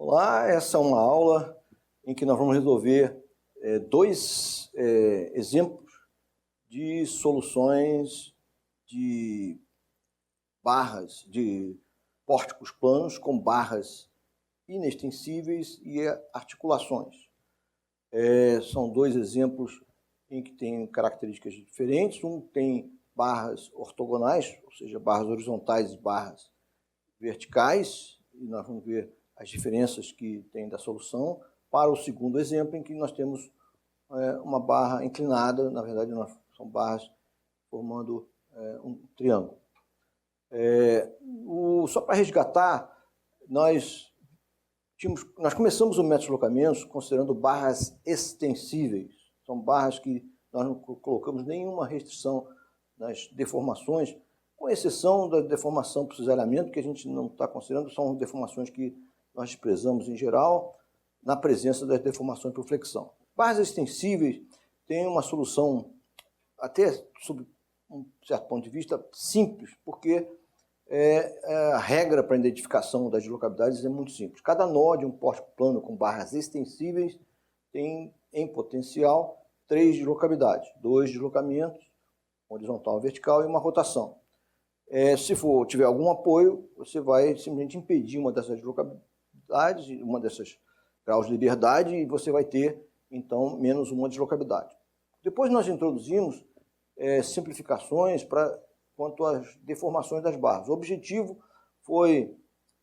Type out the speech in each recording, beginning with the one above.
Olá, essa é uma aula em que nós vamos resolver dois exemplos de soluções de barras, de pórticos planos com barras inextensíveis e articulações. São dois exemplos em que têm características diferentes. Um tem barras ortogonais, ou seja, barras horizontais e barras verticais, e nós vamos ver as diferenças que tem da solução, para o segundo exemplo, em que nós temos uma barra inclinada, na verdade são barras formando um triângulo. Só para resgatar, nós começamos o método de deslocamentos considerando barras extensíveis. São barras que nós não colocamos nenhuma restrição nas deformações, com exceção da deformação por cisalhamento, que a gente não está considerando, são deformações que nós desprezamos em geral, na presença das deformações por flexão. Barras extensíveis têm uma solução, até sob um certo ponto de vista, simples, porque a regra para a identificação das deslocabilidades é muito simples. Cada nó de um pórtico plano com barras extensíveis tem, em potencial, 3 deslocabilidades, 2 deslocamentos, horizontal e vertical, e uma rotação. Se tiver algum apoio, você vai simplesmente impedir uma dessas deslocabilidades, uma dessas graus de liberdade, e você vai ter, então, menos uma deslocabilidade. Depois nós introduzimos simplificações quanto às deformações das barras. O objetivo foi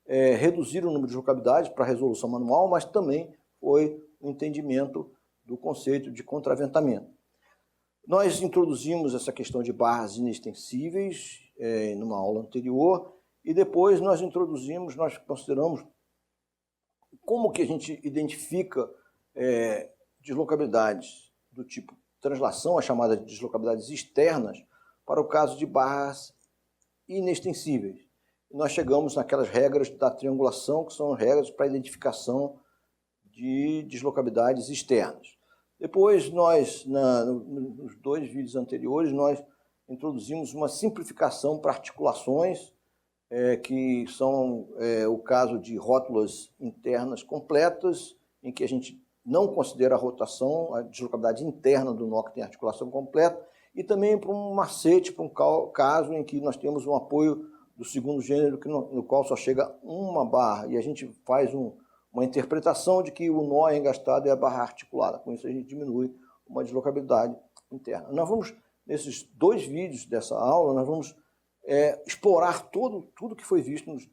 reduzir o número de deslocabilidades para resolução manual, mas também foi o entendimento do conceito de contraventamento. Nós introduzimos essa questão de barras inextensíveis numa aula anterior, e depois nós consideramos como que a gente identifica deslocabilidades do tipo translação, a chamada de deslocabilidades externas, para o caso de barras inextensíveis. Nós chegamos naquelas regras da triangulação, que são regras para identificação de deslocabilidades externas. Depois, nos 2 vídeos anteriores, nós introduzimos uma simplificação para articulações, que são o caso de rótulas internas completas, em que a gente não considera a rotação, a deslocabilidade interna do nó que tem articulação completa, e também para um macete, para um caso em que nós temos um apoio do segundo gênero, no qual só chega uma barra, e a gente faz uma interpretação de que o nó engastado é a barra articulada. Com isso a gente diminui uma deslocabilidade interna. Nós vamos, nesses 2 vídeos dessa aula, nós vamos explorar tudo que foi visto nos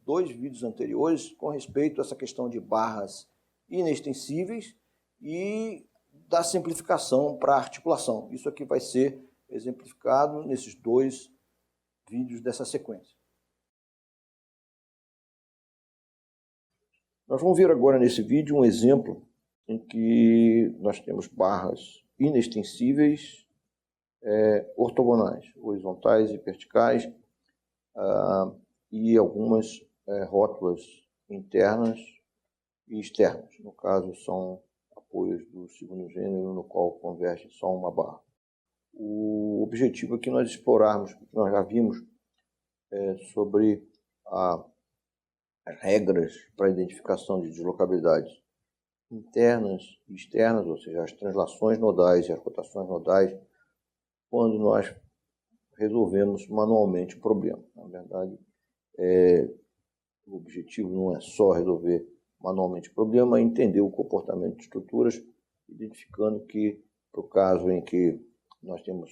2 vídeos anteriores com respeito a essa questão de barras inextensíveis e da simplificação para articulação. Isso aqui vai ser exemplificado nesses 2 vídeos dessa sequência. Nós vamos ver agora nesse vídeo um exemplo em que nós temos barras inextensíveis ortogonais, horizontais e verticais, e algumas rótulas internas e externas. No caso, são apoios do segundo gênero, no qual converge só uma barra. O objetivo aqui é nós explorarmos, porque nós já vimos sobre as regras para a identificação de deslocabilidades internas e externas, ou seja, as translações nodais e as rotações nodais, quando nós resolvemos manualmente o problema. Na verdade, o objetivo não é só resolver manualmente o problema, é entender o comportamento de estruturas, identificando que, para o caso em que nós temos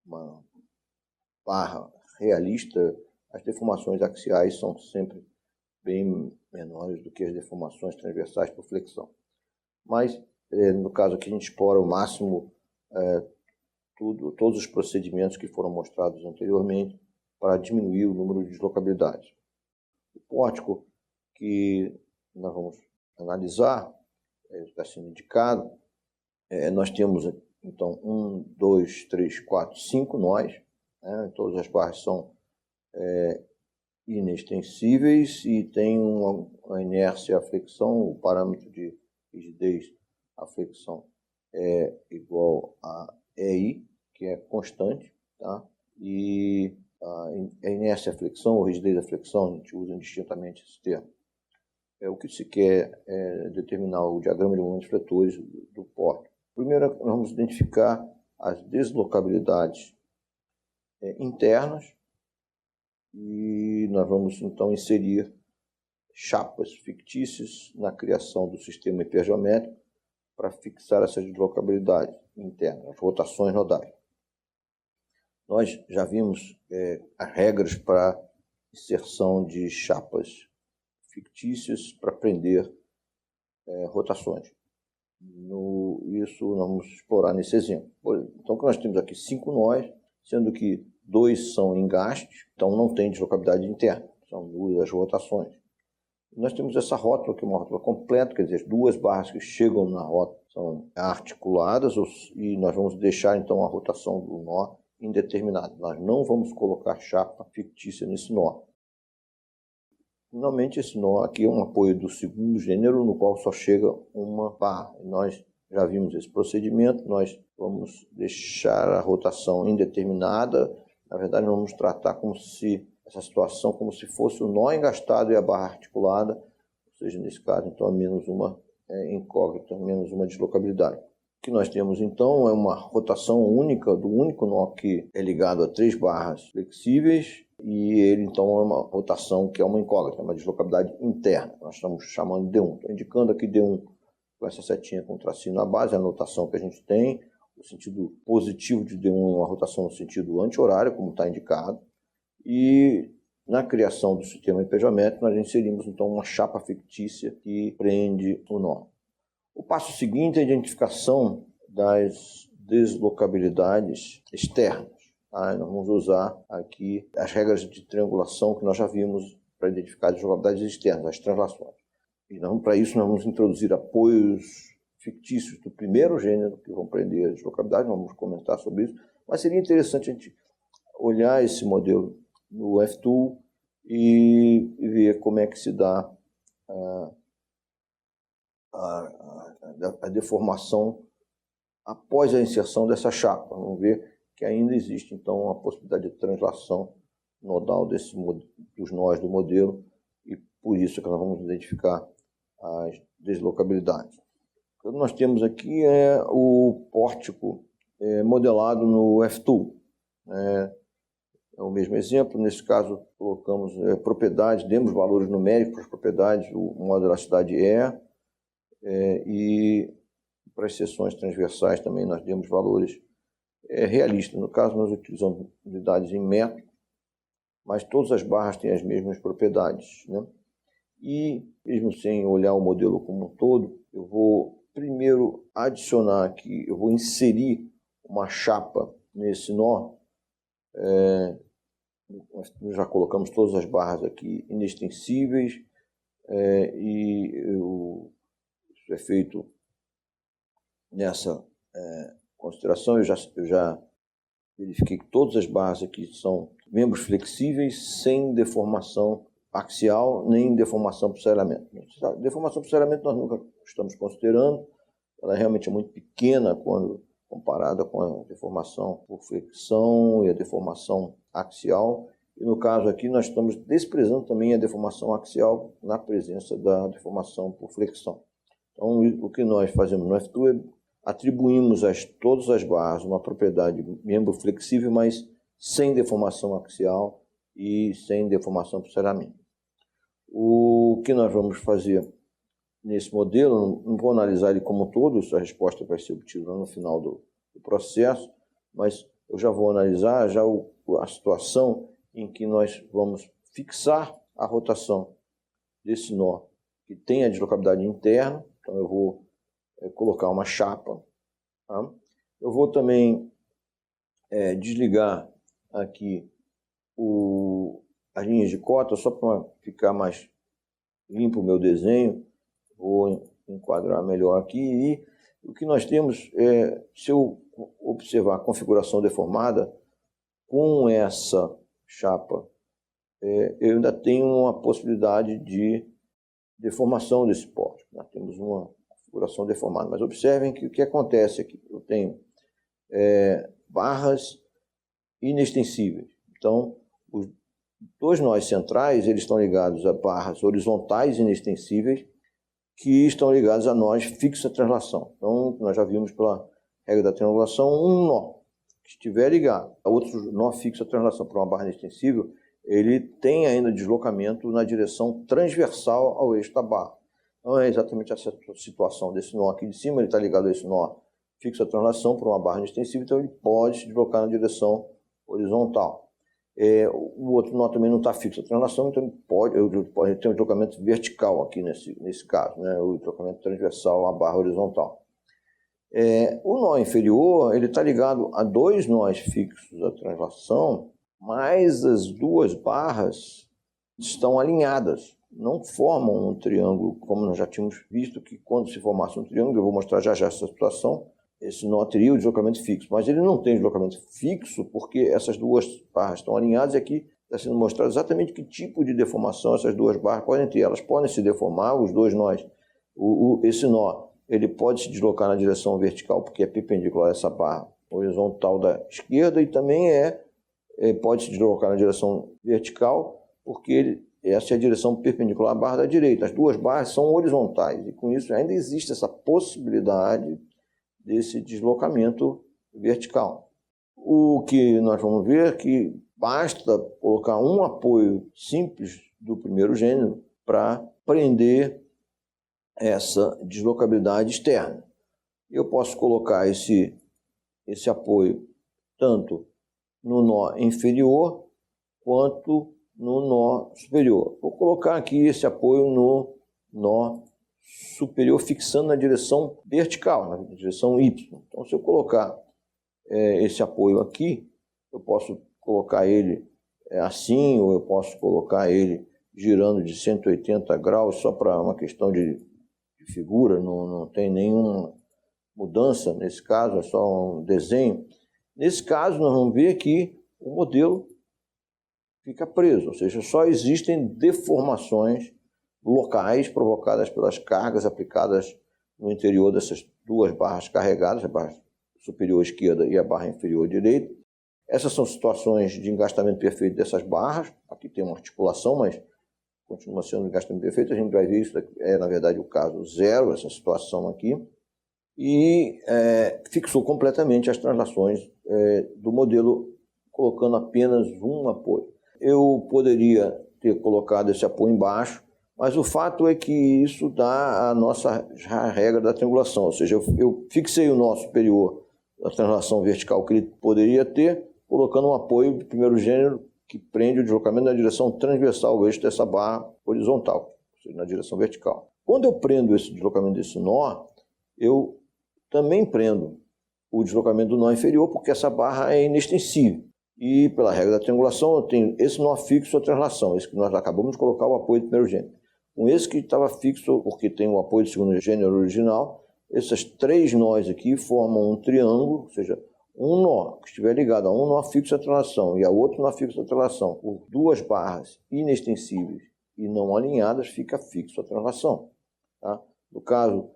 uma barra realista, as deformações axiais são sempre bem menores do que as deformações transversais por flexão. Mas, no caso aqui, a gente explora ao máximo todos os procedimentos que foram mostrados anteriormente para diminuir o número de deslocabilidades. O pórtico que nós vamos analisar, está sendo indicado, nós temos, então, 1, 2, 3, 4, 5 nós, todas as barras são inextensíveis e tem uma inércia à flexão, o parâmetro de rigidez à flexão é igual a EI, que é constante, tá? E a inércia à flexão ou rigidez à flexão, a gente usa indistintamente esse termo. O que se quer é determinar o diagrama de momentos fletores do pórtico. Primeiro, nós vamos identificar as deslocabilidades internas e nós vamos então inserir chapas fictícias na criação do sistema hipergeométrico para fixar essas deslocabilidades internas, as rotações nodais. Nós já vimos as regras para inserção de chapas fictícias para prender rotações. Isso nós vamos explorar nesse exemplo. Então, nós temos aqui 5 nós, sendo que 2 são engastes, então não tem deslocabilidade interna, são 2 as rotações. Nós temos essa rótula, que é uma rótula completa, quer dizer, 2 barras que chegam na rótula são articuladas e nós vamos deixar então a rotação do nó indeterminada. Nós não vamos colocar chapa fictícia nesse nó. Finalmente, esse nó aqui é um apoio do segundo gênero, no qual só chega uma barra. Nós já vimos esse procedimento, nós vamos deixar a rotação indeterminada. Na verdade, nós vamos tratar como se essa situação como se fosse o nó engastado e a barra articulada, ou seja, nesse caso, então, é menos uma incógnita, menos uma deslocabilidade. O que nós temos, então, é uma rotação única do único nó que é ligado a 3 barras flexíveis e ele, então, é uma rotação que é uma incógnita, uma deslocabilidade interna. Nós estamos chamando de D1. Estou indicando aqui D1 com essa setinha com tracinho na base, a notação que a gente tem. O sentido positivo de D1 é uma rotação no sentido anti-horário, como está indicado. E na criação do sistema hipergeométrico, nós inserimos então uma chapa fictícia que prende o nó. O passo seguinte é a identificação das deslocabilidades externas. Nós vamos usar aqui as regras de triangulação que nós já vimos para identificar as deslocabilidades externas, as translações. E para isso nós vamos introduzir apoios fictícios do primeiro gênero que vão prender a deslocabilidade, vamos comentar sobre isso. Mas seria interessante a gente olhar esse modelo no F-Tool e ver como é que se dá a deformação após a inserção dessa chapa. Vamos ver que ainda existe, então, a possibilidade de translação nodal dos nós do modelo e por isso que nós vamos identificar as deslocabilidades. O que nós temos aqui é o pórtico modelado no F-Tool. É o mesmo exemplo, nesse caso colocamos propriedades, demos valores numéricos para as propriedades, o modo elasticidade e para as seções transversais também nós demos valores realistas. No caso nós utilizamos unidades em metro, mas todas as barras têm as mesmas propriedades, né? E mesmo sem olhar o modelo como um todo, eu vou primeiro adicionar aqui, eu vou inserir uma chapa nesse nó. Nós já colocamos todas as barras aqui inextensíveis isso é feito nessa consideração. Eu já verifiquei que todas as barras aqui são membros flexíveis sem deformação axial nem deformação por serramento. Deformação por serramento nós nunca estamos considerando, ela realmente é muito pequena quando comparada com a deformação por flexão e a deformação axial. E no caso aqui nós estamos desprezando também a deformação axial na presença da deformação por flexão. Então o que nós fazemos no F-Tool é atribuímos a todas as barras uma propriedade membro flexível, mas sem deformação axial e sem deformação por serramento. O que nós vamos fazer nesse modelo, não vou analisar ele como um todo, a resposta vai ser obtida no final do processo, mas eu já vou analisar a situação em que nós vamos fixar a rotação desse nó que tem a deslocabilidade interna. Então eu vou colocar uma chapa. Tá? Eu vou também desligar aqui as linhas de cota, só para ficar mais limpo o meu desenho. Vou enquadrar melhor aqui. E o que nós temos se eu observar a configuração deformada, com essa chapa, eu ainda tenho uma possibilidade de deformação desse pórtico. Nós temos uma configuração deformada. Mas observem que o que acontece aqui, eu tenho barras inextensíveis. Então, Os dois nós centrais, eles estão ligados a barras horizontais inextensíveis, que estão ligados a nós fixos à translação. Então, nós já vimos pela regra da triangulação, um nó que estiver ligado a outro nó fixo à translação por uma barra inextensível, ele tem ainda deslocamento na direção transversal ao eixo da barra. Então, é exatamente essa situação desse nó aqui de cima, ele está ligado a esse nó fixo à translação por uma barra inextensível, então ele pode se deslocar na direção horizontal. O outro nó também não está fixo à translação, então ele pode ter um deslocamento vertical aqui nesse caso, né? O deslocamento transversal à barra horizontal. O nó inferior ele está ligado a dois nós fixos à translação, mas as duas barras estão alinhadas, não formam um triângulo, como nós já tínhamos visto que quando se formasse um triângulo, eu vou mostrar já essa situação, esse nó teria o deslocamento fixo, mas ele não tem deslocamento fixo porque essas duas barras estão alinhadas e aqui está sendo mostrado exatamente que tipo de deformação essas duas barras podem ter. Elas podem se deformar, os dois nós. Esse nó ele pode se deslocar na direção vertical porque é perpendicular a essa barra horizontal da esquerda e também pode se deslocar na direção vertical porque essa é a direção perpendicular à barra da direita. As duas barras são horizontais e com isso ainda existe essa possibilidade desse deslocamento vertical. O que nós vamos ver é que basta colocar um apoio simples do primeiro gênero para prender essa deslocabilidade externa. Eu posso colocar esse apoio tanto no nó inferior quanto no nó superior. Vou colocar aqui esse apoio no nó superior, fixando na direção vertical, na direção Y. Então, se eu colocar esse apoio aqui, eu posso colocar ele assim, ou eu posso colocar ele girando de 180 graus, só para uma questão de figura, não tem nenhuma mudança nesse caso, é só um desenho. Nesse caso, nós vamos ver que o modelo fica preso, ou seja, só existem deformações locais provocadas pelas cargas aplicadas no interior dessas duas barras carregadas, a barra superior esquerda e a barra inferior direita. Essas são situações de engastamento perfeito dessas barras. Aqui tem uma articulação, mas continua sendo um engastamento perfeito. A gente vai ver isso, na verdade, o caso zero, essa situação aqui. E fixou completamente as translações do modelo, colocando apenas um apoio. Eu poderia ter colocado esse apoio embaixo, mas o fato é que isso dá a nossa regra da triangulação, ou seja, eu fixei o nó superior da translação vertical que ele poderia ter, colocando um apoio do primeiro gênero que prende o deslocamento na direção transversal ao eixo dessa barra horizontal, ou seja, na direção vertical. Quando eu prendo esse deslocamento desse nó, eu também prendo o deslocamento do nó inferior, porque essa barra é inextensível. E pela regra da triangulação, eu tenho esse nó fixo à translação, esse que nós acabamos de colocar o apoio do primeiro gênero. Com esse que estava fixo, porque tem o apoio do segundo gênero original, esses três nós aqui formam um triângulo, ou seja, um nó que estiver ligado a um nó fixo à translação e a outro nó fixo à translação, por duas barras inextensíveis e não alinhadas, fica fixo à translação. Tá? No caso,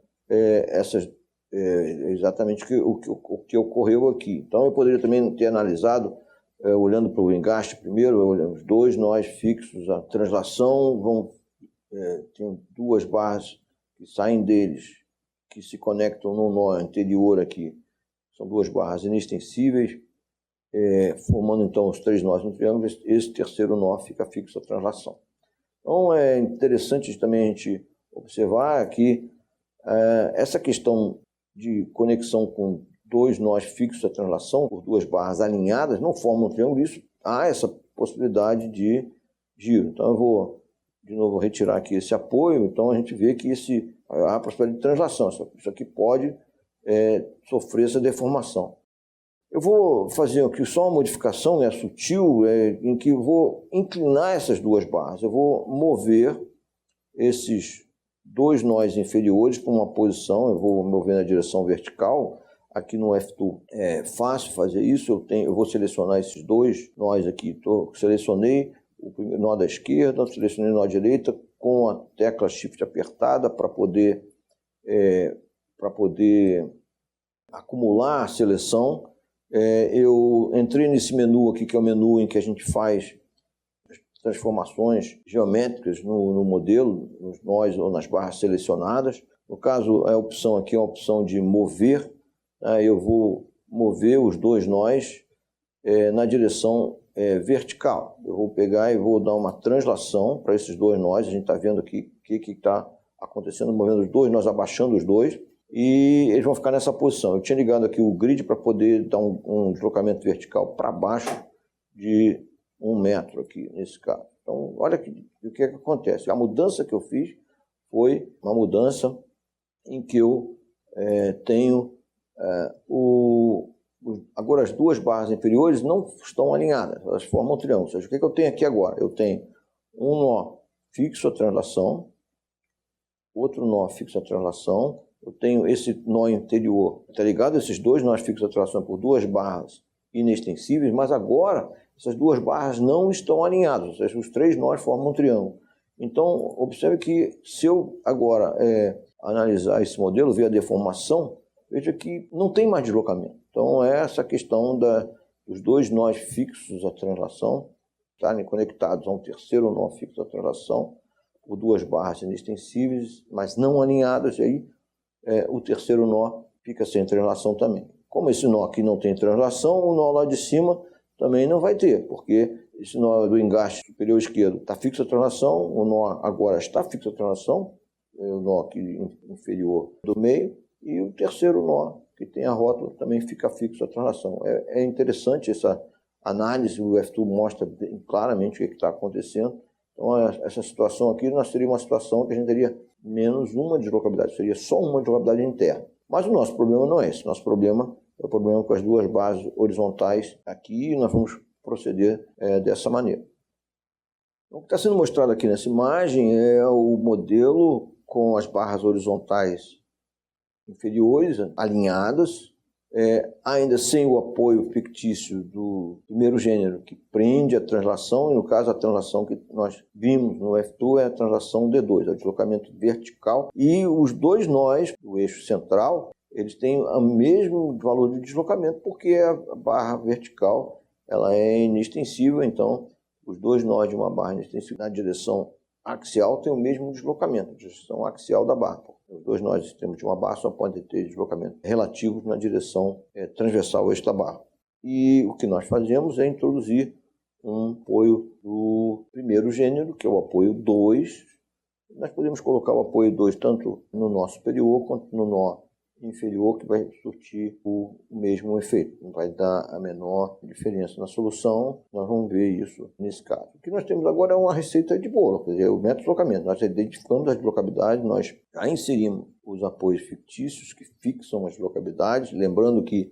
exatamente o que ocorreu aqui. Então, eu poderia também ter analisado, olhando para o engaste primeiro, os dois nós fixos, a translação tem duas barras que saem deles, que se conectam no nó anterior aqui. São duas barras inextensíveis, formando então os três nós no triângulo. Esse terceiro nó fica fixo à translação. Então é interessante também a gente observar que essa questão de conexão com dois nós fixos à translação, por duas barras alinhadas, não formam um triângulo, isso há essa possibilidade de giro. Então eu vou de novo retirar aqui esse apoio, então a gente vê que há a possibilidade de translação, isso aqui pode sofrer essa deformação. Eu vou fazer aqui só uma modificação sutil, em que eu vou inclinar essas duas barras, eu vou mover esses dois nós inferiores para uma posição, eu vou mover na direção vertical. Aqui no F2 é fácil fazer isso, eu vou selecionar esses dois nós aqui, selecionei o primeiro nó da esquerda, selecionei o nó da direita com a tecla Shift apertada para poder acumular a seleção. Eu entrei nesse menu aqui, que é o menu em que a gente faz transformações geométricas no modelo, nos nós ou nas barras selecionadas. No caso, a opção aqui é a opção de mover. Eu vou mover os dois nós na direção vertical. Eu vou pegar e vou dar uma translação para esses dois nós. A gente está vendo aqui o que está acontecendo, movendo os dois nós, abaixando os dois. E eles vão ficar nessa posição. Eu tinha ligado aqui o grid para poder dar um deslocamento vertical para baixo de 1 metro aqui, nesse caso. Então, olha o que acontece. A mudança que eu fiz foi uma mudança em que eu tenho agora as duas barras inferiores não estão alinhadas, elas formam um triângulo. Ou seja, o que eu tenho aqui agora? Eu tenho um nó fixo à translação, outro nó fixo à translação. Eu tenho esse nó interior, está ligado? Esses dois nós fixos à translação por duas barras inextensíveis, mas agora essas duas barras não estão alinhadas, ou seja, os três nós formam um triângulo. Então, observe que se eu agora analisar esse modelo, ver a deformação, veja que não tem mais deslocamento. Então, é essa questão dos dois nós fixos à translação estarem conectados a um terceiro nó fixo à translação por duas barras inextensíveis, mas não alinhadas, e aí o terceiro nó fica sem translação também. Como esse nó aqui não tem translação, o nó lá de cima também não vai ter, porque esse nó do engaste superior esquerdo está fixo à translação, o nó agora está fixo à translação, o nó aqui inferior do meio, e o terceiro nó, que tem a rótula, também fica fixo à translação. É interessante essa análise, o F2 mostra claramente o que está acontecendo. Então, essa situação aqui, nós teríamos uma situação que a gente teria menos uma deslocabilidade, seria só uma deslocabilidade interna. Mas o nosso problema não é esse, nosso problema é o problema com as duas bases horizontais aqui, e nós vamos proceder dessa maneira. Então, o que está sendo mostrado aqui nessa imagem é o modelo com as barras horizontais inferiores alinhadas, ainda sem o apoio fictício do primeiro gênero, que prende a translação, e no caso a translação que nós vimos no F2 é a translação D2, é o deslocamento vertical, e os dois nós do eixo central, eles têm o mesmo valor de deslocamento, porque a barra vertical ela é inextensível, então os dois nós de uma barra inextensível na direção axial têm o mesmo deslocamento, a direção axial da barra. Os dois nós extremos de uma barra só podem ter deslocamento relativos na direção transversal ao eixo da barra. E o que nós fazemos é introduzir um apoio do primeiro gênero, que é o apoio 2. Nós podemos colocar o apoio 2 tanto no nó superior quanto no nó inferior, que vai surtir o mesmo efeito. Não vai dar a menor diferença na solução. Nós vamos ver isso nesse caso. O que nós temos agora é uma receita de bolo, quer dizer, o método de deslocamento. Nós identificamos as deslocabilidades, nós já inserimos os apoios fictícios que fixam as deslocabilidades, lembrando que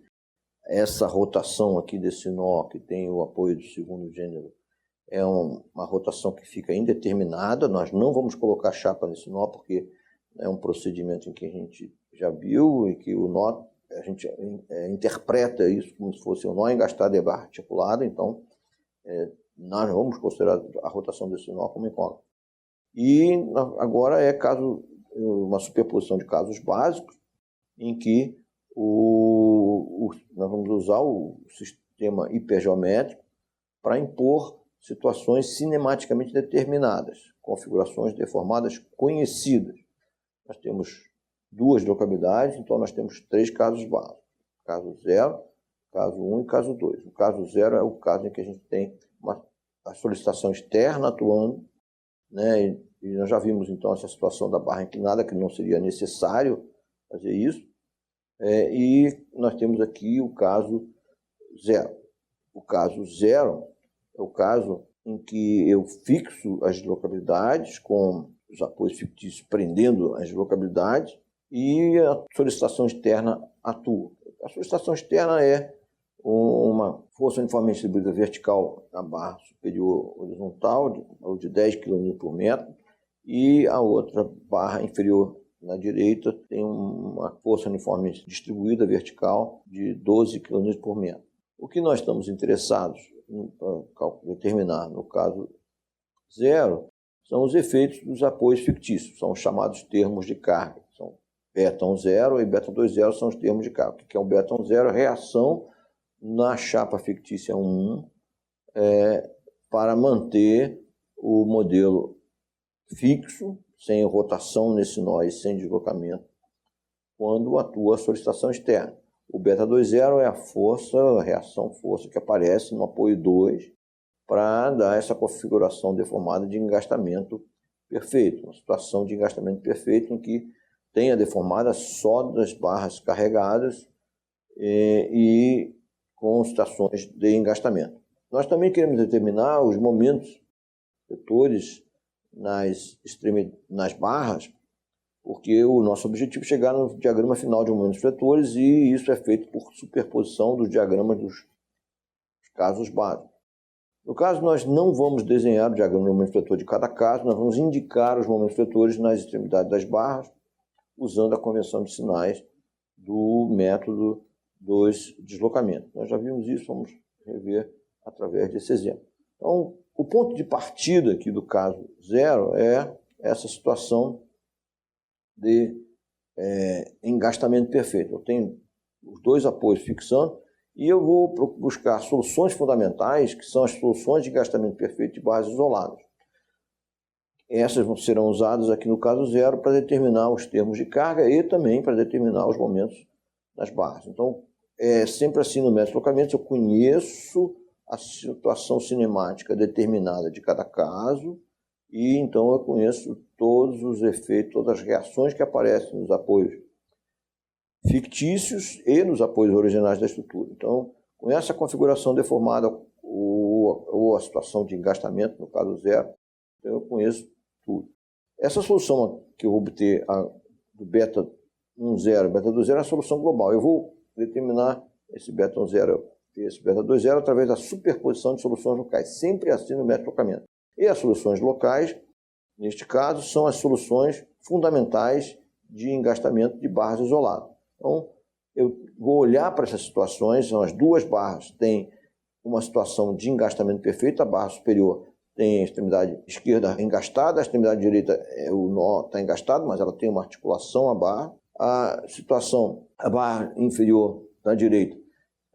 essa rotação aqui desse nó, que tem o apoio do segundo gênero, é uma rotação que fica indeterminada. Nós não vamos colocar chapa nesse nó, porque é um procedimento em que a gente já viu e que o nó, a gente interpreta isso como se fosse um nó engastado e barra articulada, então nós vamos considerar a rotação desse nó como incógnita. E agora é uma superposição de casos básicos em que nós vamos usar o sistema hipergeométrico para impor situações cinematicamente determinadas, configurações deformadas conhecidas. Nós temos duas deslocabilidades, então nós temos três casos básicos. Caso 0, caso 1 e caso 2. O caso 0 é o caso em que a gente tem a solicitação externa atuando, né? E nós já vimos então essa situação da barra inclinada, que não seria necessário fazer isso. E nós temos aqui o caso 0. O caso 0 é o caso em que eu fixo as deslocabilidades com os apoios fictícios prendendo as deslocabilidades, e a solicitação externa atua. A solicitação externa é uma força uniformemente distribuída vertical na barra superior horizontal, de 10 kN por metro, e a outra barra inferior na direita tem uma força uniformemente distribuída vertical de 12 kN por metro. O que nós estamos interessados para determinar no caso 0 são os efeitos dos apoios fictícios, são os chamados termos de carga. São beta 0 e beta 2,0 são os termos de carga. O que é um beta 0? Reação na chapa fictícia 1 para manter o modelo fixo, sem rotação nesse nó e sem deslocamento, quando atua a solicitação externa. O beta 2.0 é a força, a reação força que aparece no apoio 2 para dar essa configuração deformada de engastamento perfeito, uma situação de engastamento perfeito em que tem a deformada só das barras carregadas e com situações de engastamento. Nós também queremos determinar os momentos vetores nas barras, porque o nosso objetivo é chegar no diagrama final de momentos vetores e isso é feito por superposição dos diagramas dos casos básicos. No caso, nós não vamos desenhar o diagrama de momento vetor de cada caso, nós vamos indicar os momentos vetores nas extremidades das barras, usando a convenção de sinais do método dos deslocamentos. Nós já vimos isso, vamos rever através desse exemplo. Então, o ponto de partida aqui do caso 0 é essa situação de engastamento perfeito. Eu tenho os dois apoios fixando e eu vou buscar soluções fundamentais, que são as soluções de engastamento perfeito de barras isoladas. Essas serão usadas aqui no caso 0 para determinar os termos de carga e também para determinar os momentos das barras. Então, é sempre assim no método de deslocamento, eu conheço a situação cinemática determinada de cada caso e então eu conheço todos os efeitos, todas as reações que aparecem nos apoios fictícios e nos apoios originais da estrutura. Então, com essa configuração deformada ou a situação de engastamento, no caso 0, eu conheço tudo. Essa solução que eu vou obter do beta 1.0 beta 2.0 é a solução global. Eu vou determinar esse beta 1.0 e esse beta 2.0 através da superposição de soluções locais, sempre assim no método de deslocamento. E as soluções locais, neste caso, são as soluções fundamentais de engastamento de barras isoladas. Então, eu vou olhar para essas situações, são as duas barras, tem uma situação de engastamento perfeito, a barra superior tem a extremidade esquerda engastada, a extremidade direita, o nó está engastado, mas ela tem uma articulação à barra. A barra inferior da direita,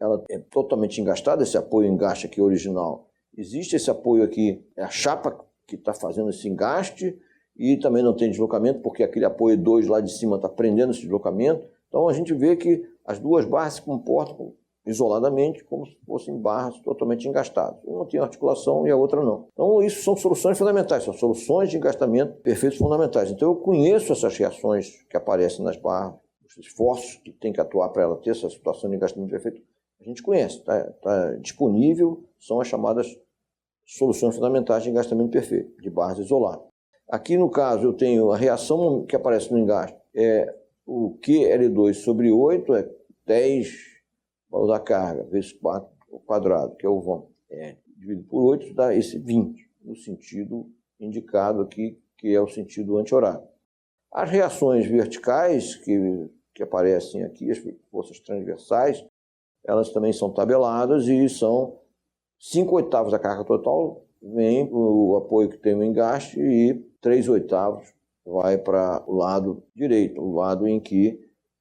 ela é totalmente engastada, esse apoio engaste aqui original. Existe esse apoio aqui, é a chapa que está fazendo esse engaste e também não tem deslocamento, porque aquele apoio 2 lá de cima está prendendo esse deslocamento. Então a gente vê que as duas barras se comportam isoladamente como se fossem barras totalmente engastadas. Uma tem articulação e a outra não. Então isso são soluções fundamentais, são soluções de engastamento perfeitos fundamentais. Então eu conheço essas reações que aparecem nas barras, os esforços que tem que atuar para ela ter essa situação de engastamento perfeito. A gente conhece, está disponível, são as chamadas soluções fundamentais de engastamento perfeito, de barras isoladas. Aqui no caso eu tenho a reação que aparece no engaste, o QL2 sobre 8 é 10 valor da carga, vezes 4 ao quadrado, que é o vão. Dividido por 8 dá esse 20, no sentido indicado aqui, que é o sentido anti-horário. As reações verticais que aparecem aqui, as forças transversais, elas também são tabeladas e são 5/8 da carga total, vem o apoio que tem o engaste e 3/8 vai para o lado direito, o lado em que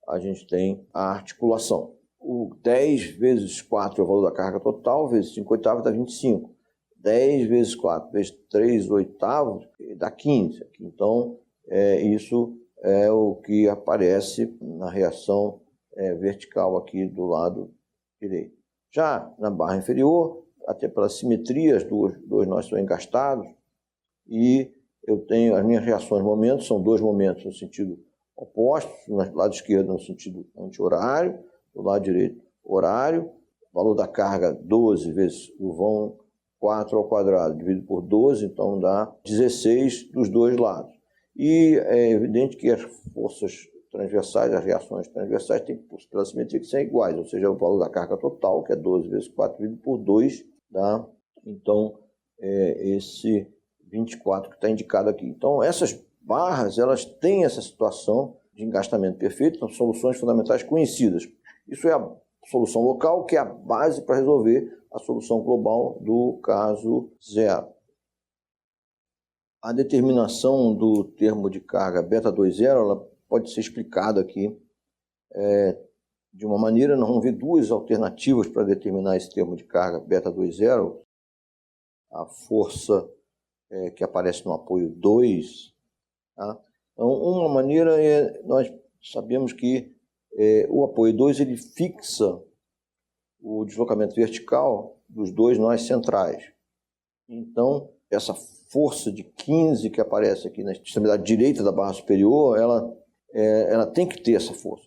a gente tem a articulação. O 10 vezes 4 é o valor da carga total, vezes 5/8 dá 25. 10 vezes 4 vezes 3/8 dá 15. Então, isso é o que aparece na reação vertical aqui do lado direito. Já na barra inferior, até pela simetria, dois nós são engastados e eu tenho as minhas reações momentos, são dois momentos no sentido oposto, no lado esquerdo no sentido anti-horário, do lado direito horário, valor da carga 12 vezes o vão 4 ao quadrado, dividido por 12, então dá 16 dos dois lados. E é evidente que as forças transversais, as reações transversais, têm, pela simetria, que são iguais, ou seja, o valor da carga total, que é 12 vezes 4 dividido por 2, dá, então, esse 24 que está indicado aqui. Então, essas barras, elas têm essa situação de engastamento perfeito, são soluções fundamentais conhecidas. Isso é a solução local, que é a base para resolver a solução global do caso 0. A determinação do termo de carga beta 2.0, ela pode ser explicada aqui de uma maneira. Nós vamos ver duas alternativas para determinar esse termo de carga beta 2.0. A força que aparece no apoio 2. Tá? Então, uma maneira nós sabemos que o apoio 2 ele fixa o deslocamento vertical dos dois nós centrais. Então, essa força de 15 que aparece aqui na extremidade direita da barra superior, ela tem que ter essa força.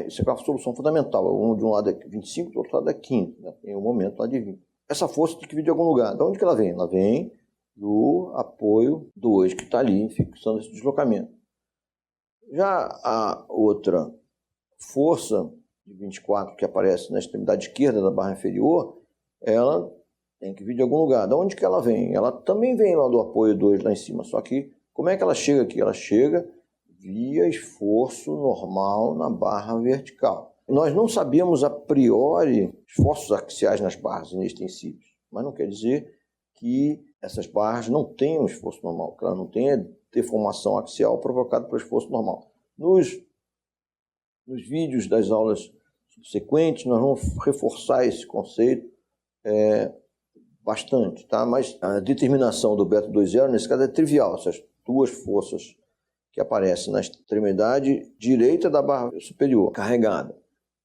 Isso é uma solução fundamental. De um lado é 25, do outro lado é 15. Né? Tem um momento lá de 20. Essa força tem que vir de algum lugar. De onde que ela vem? Ela vem do apoio 2, que está ali fixando esse deslocamento. Já a outra força de 24 que aparece na extremidade esquerda da barra inferior, ela tem que vir de algum lugar. De onde que ela vem? Ela também vem lá do apoio 2 lá em cima, só que como é que ela chega aqui? Ela chega via esforço normal na barra vertical. Nós não sabemos a priori esforços axiais nas barras inextensíveis, mas não quer dizer que essas barras não tenham esforço normal, que ela não tenha deformação axial provocada pelo esforço normal. Nos vídeos das aulas subsequentes, nós vamos reforçar esse conceito bastante, tá? Mas a determinação do beta 2.0, nesse caso, é trivial. Essas duas forças que aparecem na extremidade direita da barra superior carregada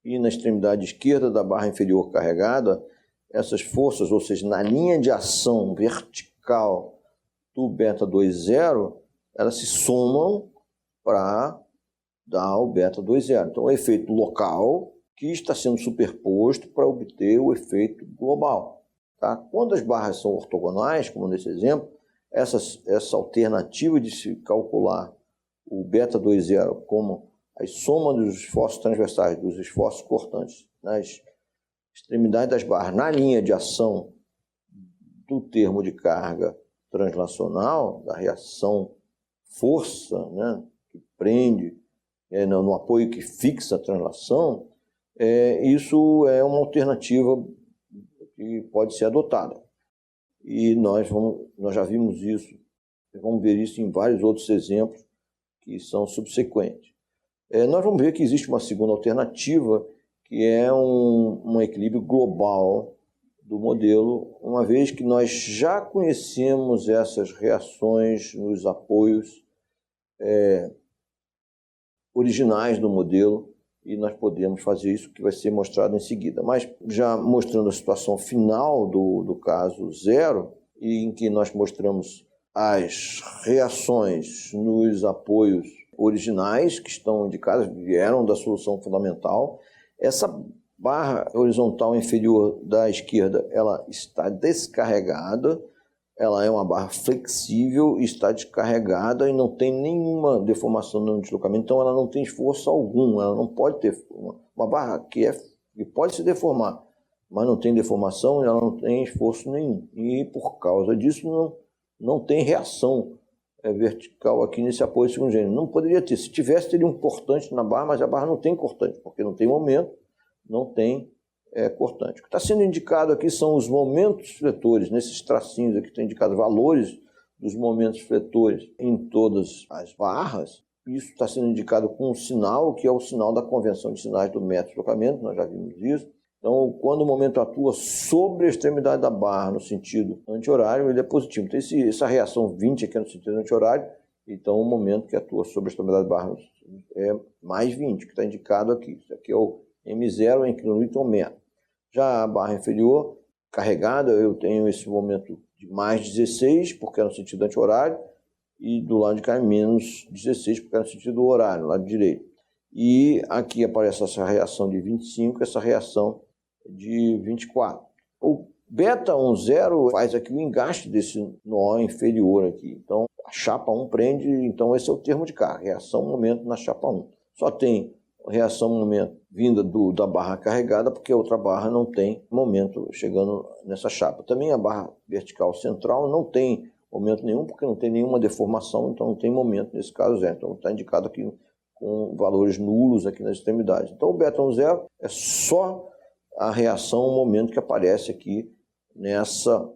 e na extremidade esquerda da barra inferior carregada, essas forças, ou seja, na linha de ação vertical do beta 2.0, elas se somam para dar o beta 2.0. Então, é o efeito local que está sendo superposto para obter o efeito global. Tá? Quando as barras são ortogonais, como nesse exemplo, essa alternativa de se calcular o beta 2.0 como a soma dos esforços transversais, dos esforços cortantes nas extremidades das barras, na linha de ação do termo de carga translacional, da reação força, né, que prende no apoio que fixa a translação, isso é uma alternativa que pode ser adotada. E nós já vimos isso, vamos ver isso em vários outros exemplos que são subsequentes. Nós vamos ver que existe uma segunda alternativa, que é um equilíbrio global do modelo, uma vez que nós já conhecemos essas reações nos apoios originais do modelo, e nós podemos fazer isso, que vai ser mostrado em seguida. Mas já mostrando a situação final do caso 0, em que nós mostramos as reações nos apoios originais, que estão indicadas, vieram da solução fundamental. Essa barra horizontal inferior da esquerda, ela está descarregada, ela é uma barra flexível, está descarregada e não tem nenhuma deformação no deslocamento, então ela não tem esforço algum, ela não pode ter uma barra que pode se deformar, mas não tem deformação e ela não tem esforço nenhum. E por causa disso não tem reação vertical aqui nesse apoio segundo gênero. Não poderia ter, se tivesse teria um cortante na barra, mas a barra não tem cortante, porque não tem momento, não tem cortante. O que está sendo indicado aqui são os momentos fletores, nesses tracinhos aqui estão indicados valores dos momentos fletores em todas as barras. Isso está sendo indicado com um sinal, que é o sinal da convenção de sinais do método de deslocamento, nós já vimos isso. Então, quando o momento atua sobre a extremidade da barra no sentido anti-horário, ele é positivo. Então, essa reação 20 aqui é no sentido anti-horário, então o momento que atua sobre a extremidade da barra é mais 20, que está indicado aqui. Isso aqui é o M0 em quilonewton-metro. Já a barra inferior, carregada, eu tenho esse momento de mais 16, porque é no sentido anti-horário, e do lado de cá é menos 16, porque é no sentido horário, lado direito. E aqui aparece essa reação de 25, essa reação de 24. O beta 1.0 faz aqui o engaste desse nó inferior aqui. Então, a chapa 1 prende, então esse é o termo de carga, reação-momento na chapa 1. Só tem reação-momento vinda da barra carregada, porque a outra barra não tem momento chegando nessa chapa. Também a barra vertical central não tem momento nenhum, porque não tem nenhuma deformação, então não tem momento nesse caso 0. Então está indicado aqui com valores nulos aqui nas extremidades. Então o beta 1.0 é só a reação, o momento que aparece aqui nessa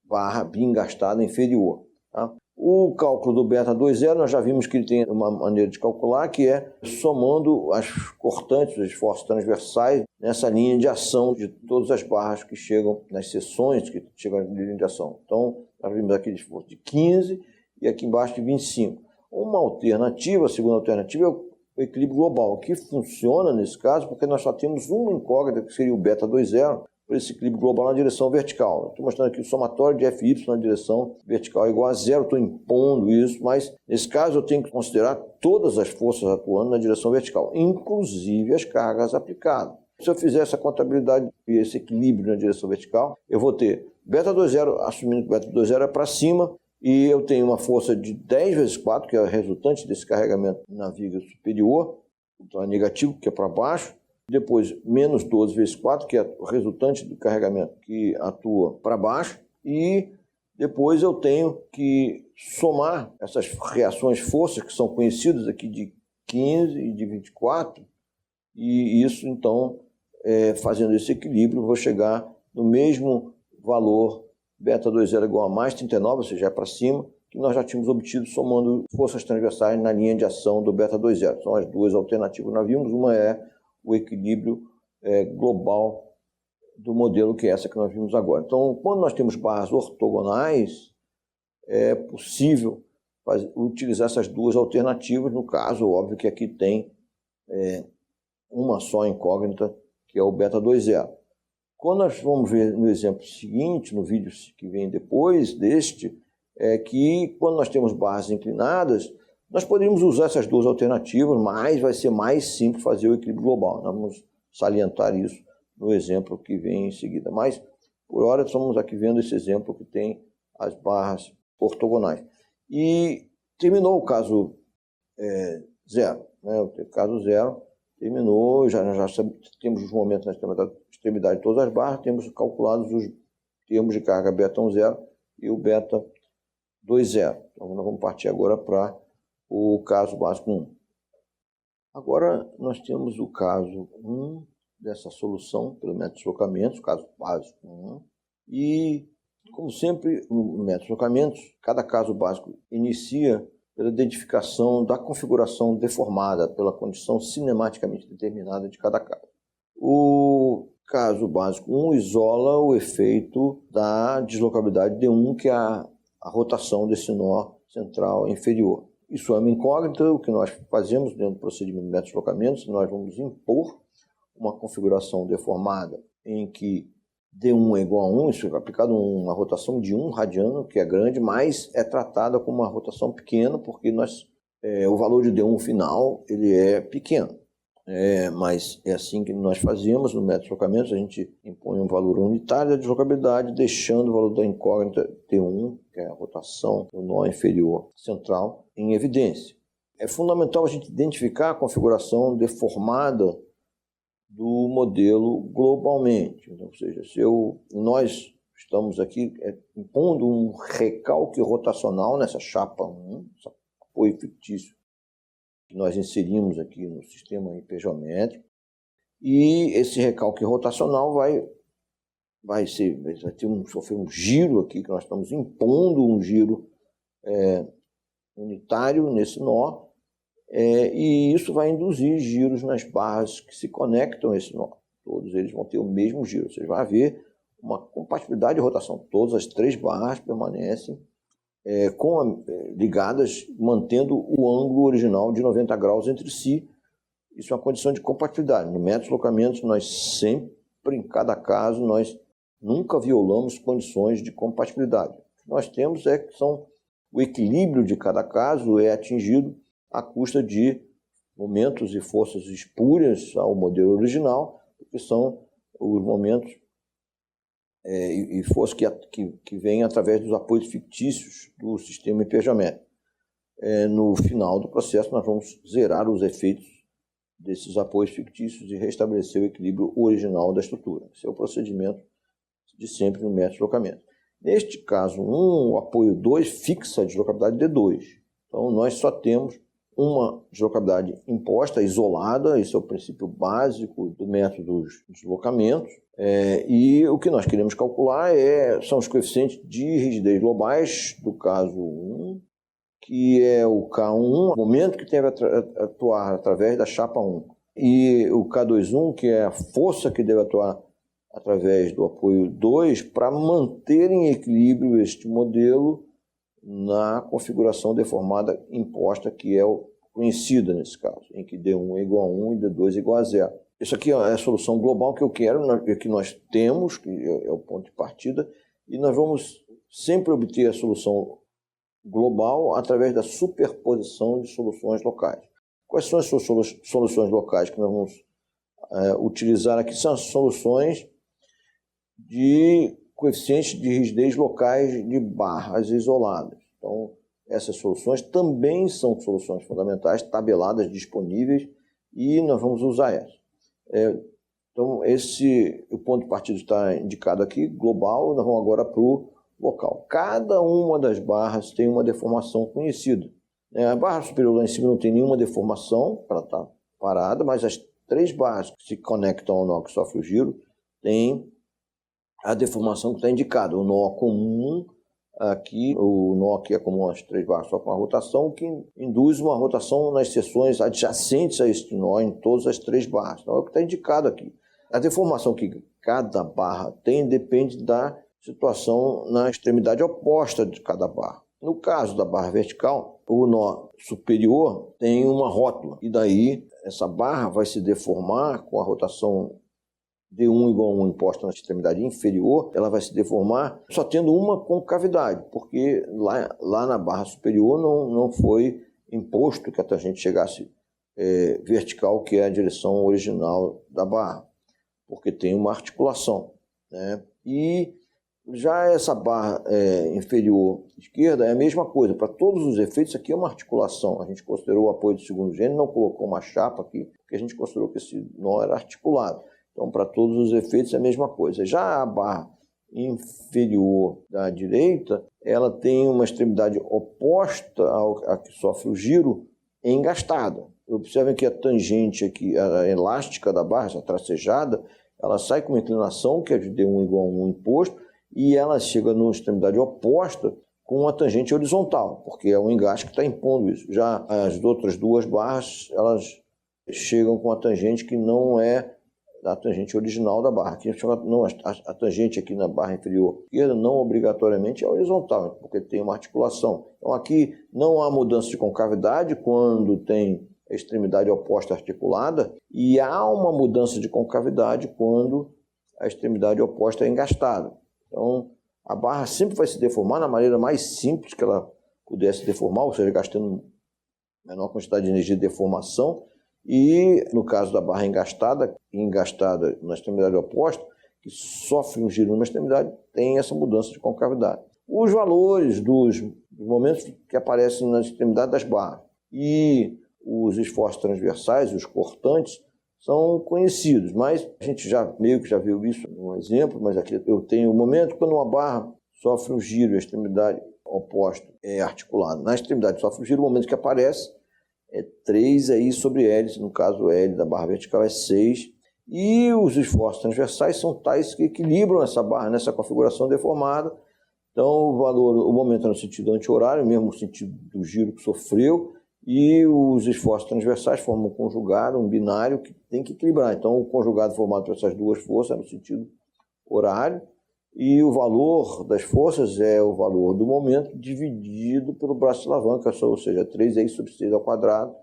barra bem engastada inferior. Tá? O cálculo do beta 2.0, nós já vimos que ele tem uma maneira de calcular, que é somando as cortantes, os esforços transversais nessa linha de ação de todas as barras que chegam nas seções que chegam na linha de ação. Então, nós vimos aqui de esforço de 15 e aqui embaixo de 25. Uma alternativa, a segunda alternativa, é o equilíbrio global, que funciona nesse caso porque nós só temos uma incógnita, que seria o beta 2,0, por esse equilíbrio global na direção vertical. Estou mostrando aqui o somatório de FY na direção vertical é igual a zero, estou impondo isso, mas nesse caso eu tenho que considerar todas as forças atuando na direção vertical, inclusive as cargas aplicadas. Se eu fizer essa contabilidade e esse equilíbrio na direção vertical, eu vou ter beta 2,0, assumindo que beta 2,0 é para cima, e eu tenho uma força de 10 vezes 4, que é a resultante desse carregamento na viga superior, então é negativo, que é para baixo. Depois, menos 12 vezes 4, que é o resultante do carregamento que atua para baixo. E depois eu tenho que somar essas reações forças, que são conhecidas aqui de 15 e de 24. E isso, então, fazendo esse equilíbrio, eu vou chegar no mesmo valor beta 2,0 igual a mais 39, ou seja, é para cima, que nós já tínhamos obtido somando forças transversais na linha de ação do beta 2,0. São as duas alternativas que nós vimos. Uma é o equilíbrio global do modelo, que é essa que nós vimos agora. Então, quando nós temos barras ortogonais, é possível utilizar essas duas alternativas. No caso, óbvio que aqui tem uma só incógnita, que é o beta 2,0. Quando nós vamos ver no exemplo seguinte, no vídeo que vem depois deste, é que quando nós temos barras inclinadas, nós poderíamos usar essas duas alternativas, mas vai ser mais simples fazer o equilíbrio global. Nós vamos salientar isso no exemplo que vem em seguida. Mas, por hora, estamos aqui vendo esse exemplo que tem as barras ortogonais. E terminou o caso zero. Né? O caso zero terminou, já temos os momentos na extremidade de todas as barras, temos calculados os termos de carga beta 1,0 e o beta 2,0. Então, nós vamos partir agora para o caso básico 1. Agora, nós temos o caso 1 dessa solução pelo método de deslocamentos, caso básico 1. E, como sempre, no método de deslocamentos, cada caso básico inicia pela identificação da configuração deformada pela condição cinematicamente determinada de cada caso. O caso básico 1 isola o efeito da deslocabilidade D1, que é a rotação desse nó central inferior. Isso é uma incógnita. O que nós fazemos dentro do procedimento de método de deslocamentos, nós vamos impor uma configuração deformada em que D1 é igual a 1, isso é aplicado uma rotação de 1 radiano, que é grande, mas é tratada como uma rotação pequena, porque o valor de D1 final ele é pequeno. Mas é assim que nós fazemos no método de deslocamentos. A gente impõe um valor unitário da deslocabilidade, deixando o valor da incógnita T1, que é a rotação do nó inferior central, em evidência. É fundamental a gente identificar a configuração deformada do modelo globalmente. Então, ou seja, nós estamos aqui impondo um recalque rotacional nessa chapa 1, esse apoio fictício que nós inserimos aqui no sistema hipergeométrico, e esse recalque rotacional vai sofrer um giro aqui, que nós estamos impondo um giro unitário nesse nó, e isso vai induzir giros nas barras que se conectam a esse nó. Todos eles vão ter o mesmo giro. Você vai haver uma compatibilidade de rotação. Todas as 3 barras permanecem ligadas, mantendo o ângulo original de 90 graus entre si. Isso é uma condição de compatibilidade. No método de deslocamentos, nós sempre, em cada caso, nós nunca violamos condições de compatibilidade. O que nós temos que o equilíbrio de cada caso é atingido à custa de momentos e forças espúrias ao modelo original, que são os momentos e forças que vêm através dos apoios fictícios do sistema hipergeométrico. No final do processo, nós vamos zerar os efeitos desses apoios fictícios e restabelecer o equilíbrio original da estrutura. Esse é o procedimento de sempre no método de deslocamento. Neste caso 1, o apoio 2 fixa a deslocabilidade D2. Então, nós só temos uma deslocabilidade imposta, isolada. Esse é o princípio básico do método dos deslocamentos. E o que nós queremos calcular são os coeficientes de rigidez globais do caso 1, que é o K1, o momento que deve atuar através da chapa 1. e o K21, que é a força que deve atuar através do apoio 2 para manter em equilíbrio este modelo na configuração deformada imposta, que é o conhecida nesse caso, em que D1 é igual a 1 e D2 é igual a 0. Isso aqui é a solução global que eu quero, que nós temos, que é o ponto de partida, e nós vamos sempre obter a solução global através da superposição de soluções locais. Quais são as soluções locais que nós vamos utilizar aqui? São as soluções de coeficientes de rigidez locais de barras isoladas. Então, essas soluções também são soluções fundamentais, tabeladas, disponíveis, e nós vamos usar essas. Então, o ponto de partida está indicado aqui, global, nós vamos agora para o local. Cada uma das barras tem uma deformação conhecida. A barra superior lá em cima não tem nenhuma deformação, ela está parada, mas as 3 barras que se conectam ao nó que sofre o giro têm a deformação que está indicada. O nó comum aqui, o nó que é comum às 3 barras só com a rotação, que induz uma rotação nas seções adjacentes a este nó em todas as 3 barras. Então é o que está indicado aqui. A deformação que cada barra tem depende da situação na extremidade oposta de cada barra. No caso da barra vertical, o nó superior tem uma rótula, e daí essa barra vai se deformar com a rotação D1 igual a 1 imposta na extremidade inferior, ela vai se deformar só tendo uma concavidade, porque lá na barra superior não foi imposto que a tangente chegasse vertical, que é a direção original da barra, porque tem uma articulação, né? E já essa barra inferior esquerda é a mesma coisa, para todos os efeitos, aqui é uma articulação. A gente considerou o apoio do segundo gênero, não colocou uma chapa aqui, porque a gente considerou que esse nó era articulado. Então, para todos os efeitos é a mesma coisa. Já a barra inferior da direita, ela tem uma extremidade oposta à que sofre o giro engastada. Observem que a tangente aqui, a elástica da barra, essa tracejada, ela sai com uma inclinação, que é de D1 igual a 1 imposto, e ela chega na extremidade oposta com uma tangente horizontal, porque é o engaste que está impondo isso. Já as outras 2 barras, elas chegam com a tangente que não é a tangente original da barra. Aqui, a tangente aqui na barra inferior esquerda não obrigatoriamente é horizontal, porque tem uma articulação. Então aqui não há mudança de concavidade quando tem a extremidade oposta articulada, e há uma mudança de concavidade quando a extremidade oposta é engastada. Então, a barra sempre vai se deformar na maneira mais simples que ela pudesse deformar, ou seja, gastando menor quantidade de energia de deformação. E, no caso da barra engastada na extremidade oposta, que sofre um giro numa extremidade, tem essa mudança de concavidade. Os valores dos momentos que aparecem na extremidade das barras e os esforços transversais, os cortantes, são conhecidos, mas a gente meio que já viu isso no exemplo, mas aqui eu tenho o momento quando uma barra sofre um giro e a extremidade oposta é articulada. Na extremidade sofre um giro, o momento que aparece é 3 aí sobre L, no caso L da barra vertical é 6, e os esforços transversais são tais que equilibram essa barra nessa configuração deformada. Então o momento é no sentido anti-horário, mesmo no sentido do giro que sofreu, e os esforços transversais formam um conjugado, um binário que tem que equilibrar. Então, o conjugado formado por essas 2 forças é no sentido horário, e o valor das forças é o valor do momento dividido pelo braço de alavanca, ou seja, 3 sobre 6 ao quadrado,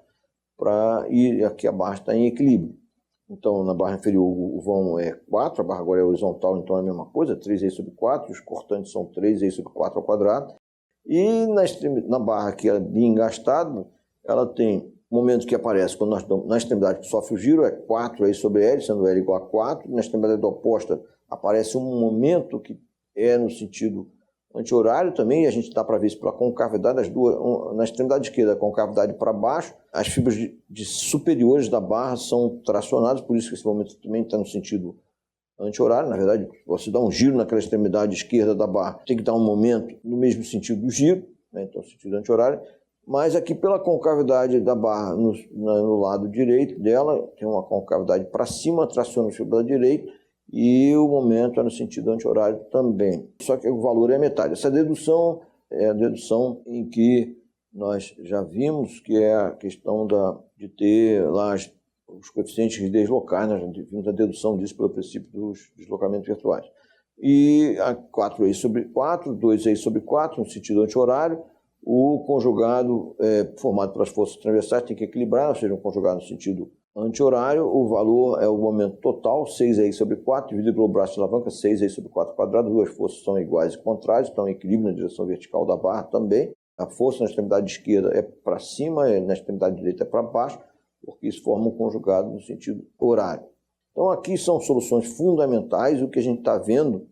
e aqui a barra está em equilíbrio. Então, na barra inferior o vão é 4, a barra agora é horizontal, então é a mesma coisa, 3 sobre 4, os cortantes são 3 sobre 4 ao quadrado, e na barra que é bem engastada, ela tem momento que aparece quando na extremidade que sofre o giro, é 4 sobre L, sendo L igual a 4. Na extremidade oposta aparece um momento que é no sentido anti-horário também, e a gente dá para ver isso pela concavidade das duas. Na extremidade esquerda, a concavidade para baixo, as fibras superiores da barra são tracionadas, por isso que esse momento também está no sentido anti-horário. Na verdade, você dá um giro naquela extremidade esquerda da barra, tem que dar um momento no mesmo sentido do giro, né? Então sentido anti-horário. Mas aqui pela concavidade da barra no lado direito dela, tem uma concavidade para cima, traciona a fibra direita, e o momento é no sentido anti-horário também. Só que o valor é metade. Essa dedução é a dedução em que nós já vimos, que é a questão de ter lá os coeficientes de rigidez locais, nós vimos a dedução disso pelo princípio dos deslocamentos virtuais. E a 4 sobre 4, 2 sobre 4, no sentido anti-horário, o conjugado formado pelas forças transversais tem que equilibrar, ou seja, um conjugado no sentido anti-horário, o valor é o momento total, 6 sobre 4, dividido pelo braço de alavanca, 6 sobre 4 quadrado, duas forças são iguais e contrárias, estão em equilíbrio na direção vertical da barra também. A força na extremidade esquerda é para cima, na extremidade direita é para baixo, porque isso forma um conjugado no sentido horário. Então aqui são soluções fundamentais, o que a gente está vendo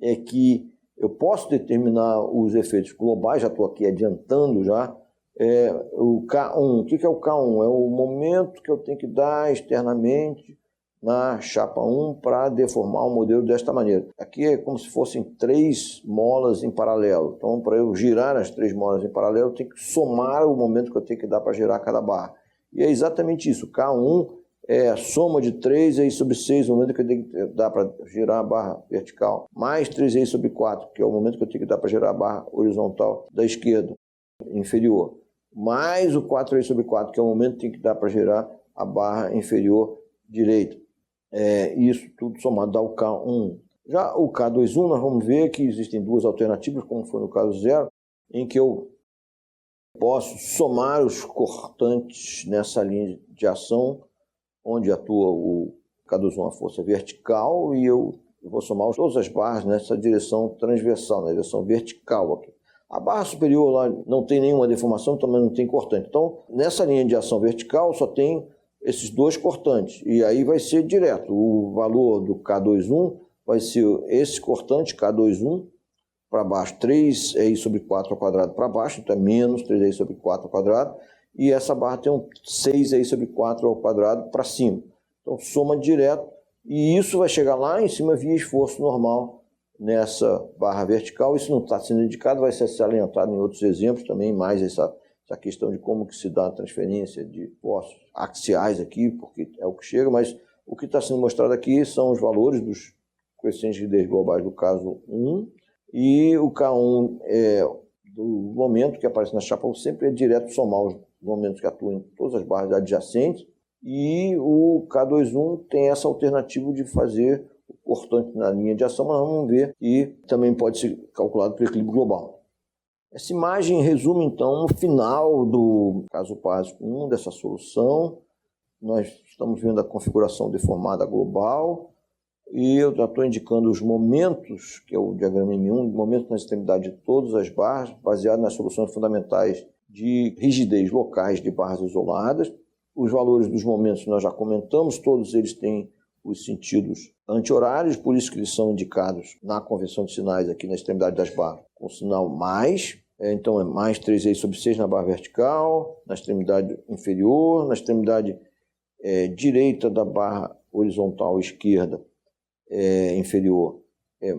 é que eu posso determinar os efeitos globais, já estou aqui adiantando já, o K1. O que é o K1? É o momento que eu tenho que dar externamente na chapa 1 para deformar o modelo desta maneira. Aqui é como se fossem 3 molas em paralelo. Então, para eu girar as 3 molas em paralelo, eu tenho que somar o momento que eu tenho que dar para girar cada barra. E é exatamente isso. K1 é a soma de 3 sobre 6, o momento que eu tenho que dar para girar a barra vertical, mais 3 sobre 4, que é o momento que eu tenho que dar para girar a barra horizontal da esquerda, inferior, mais o 4 sobre 4, que é o momento que tem que dar para girar a barra inferior direita. Isso tudo somado dá o K1. Já o K21, nós vamos ver que existem duas alternativas, como foi no caso 0, em que eu posso somar os cortantes nessa linha de ação, onde atua o K21, a força vertical, e eu vou somar todas as barras nessa direção transversal, na direção vertical aqui. A barra superior lá não tem nenhuma deformação, também não tem cortante. Então, nessa linha de ação vertical só tem esses 2 cortantes, e aí vai ser direto. O valor do K21 vai ser esse cortante, K21, para baixo, 3 sobre 4 ao quadrado para baixo, então é menos 3 sobre 4 ao quadrado, e essa barra tem um 6 sobre 4 ao quadrado para cima. Então, soma direto, e isso vai chegar lá em cima via esforço normal, nessa barra vertical. Isso não está sendo indicado, vai ser salientado em outros exemplos também, mais essa questão de como que se dá a transferência de forças axiais aqui, porque é o que chega, mas o que está sendo mostrado aqui são os valores dos coeficientes de rigidez globais do caso 1, e o K1 do momento que aparece na chapa 1 sempre é direto somar os momentos que atuam em todas as barras adjacentes, e o K21 tem essa alternativa de fazer o cortante na linha de ação, mas nós vamos ver que também pode ser calculado por equilíbrio global. Essa imagem resume, então, no final do caso básico 1 dessa solução. Nós estamos vendo a configuração deformada global, e eu já estou indicando os momentos, que é o diagrama M1, momentos na extremidade de todas as barras, baseado nas soluções fundamentais de rigidez locais de barras isoladas. Os valores dos momentos nós já comentamos, todos eles têm os sentidos anti-horários, por isso que eles são indicados na convenção de sinais aqui na extremidade das barras, com o sinal mais. Então é mais 3 sobre 6 na barra vertical, na extremidade inferior, na extremidade direita da barra horizontal esquerda inferior,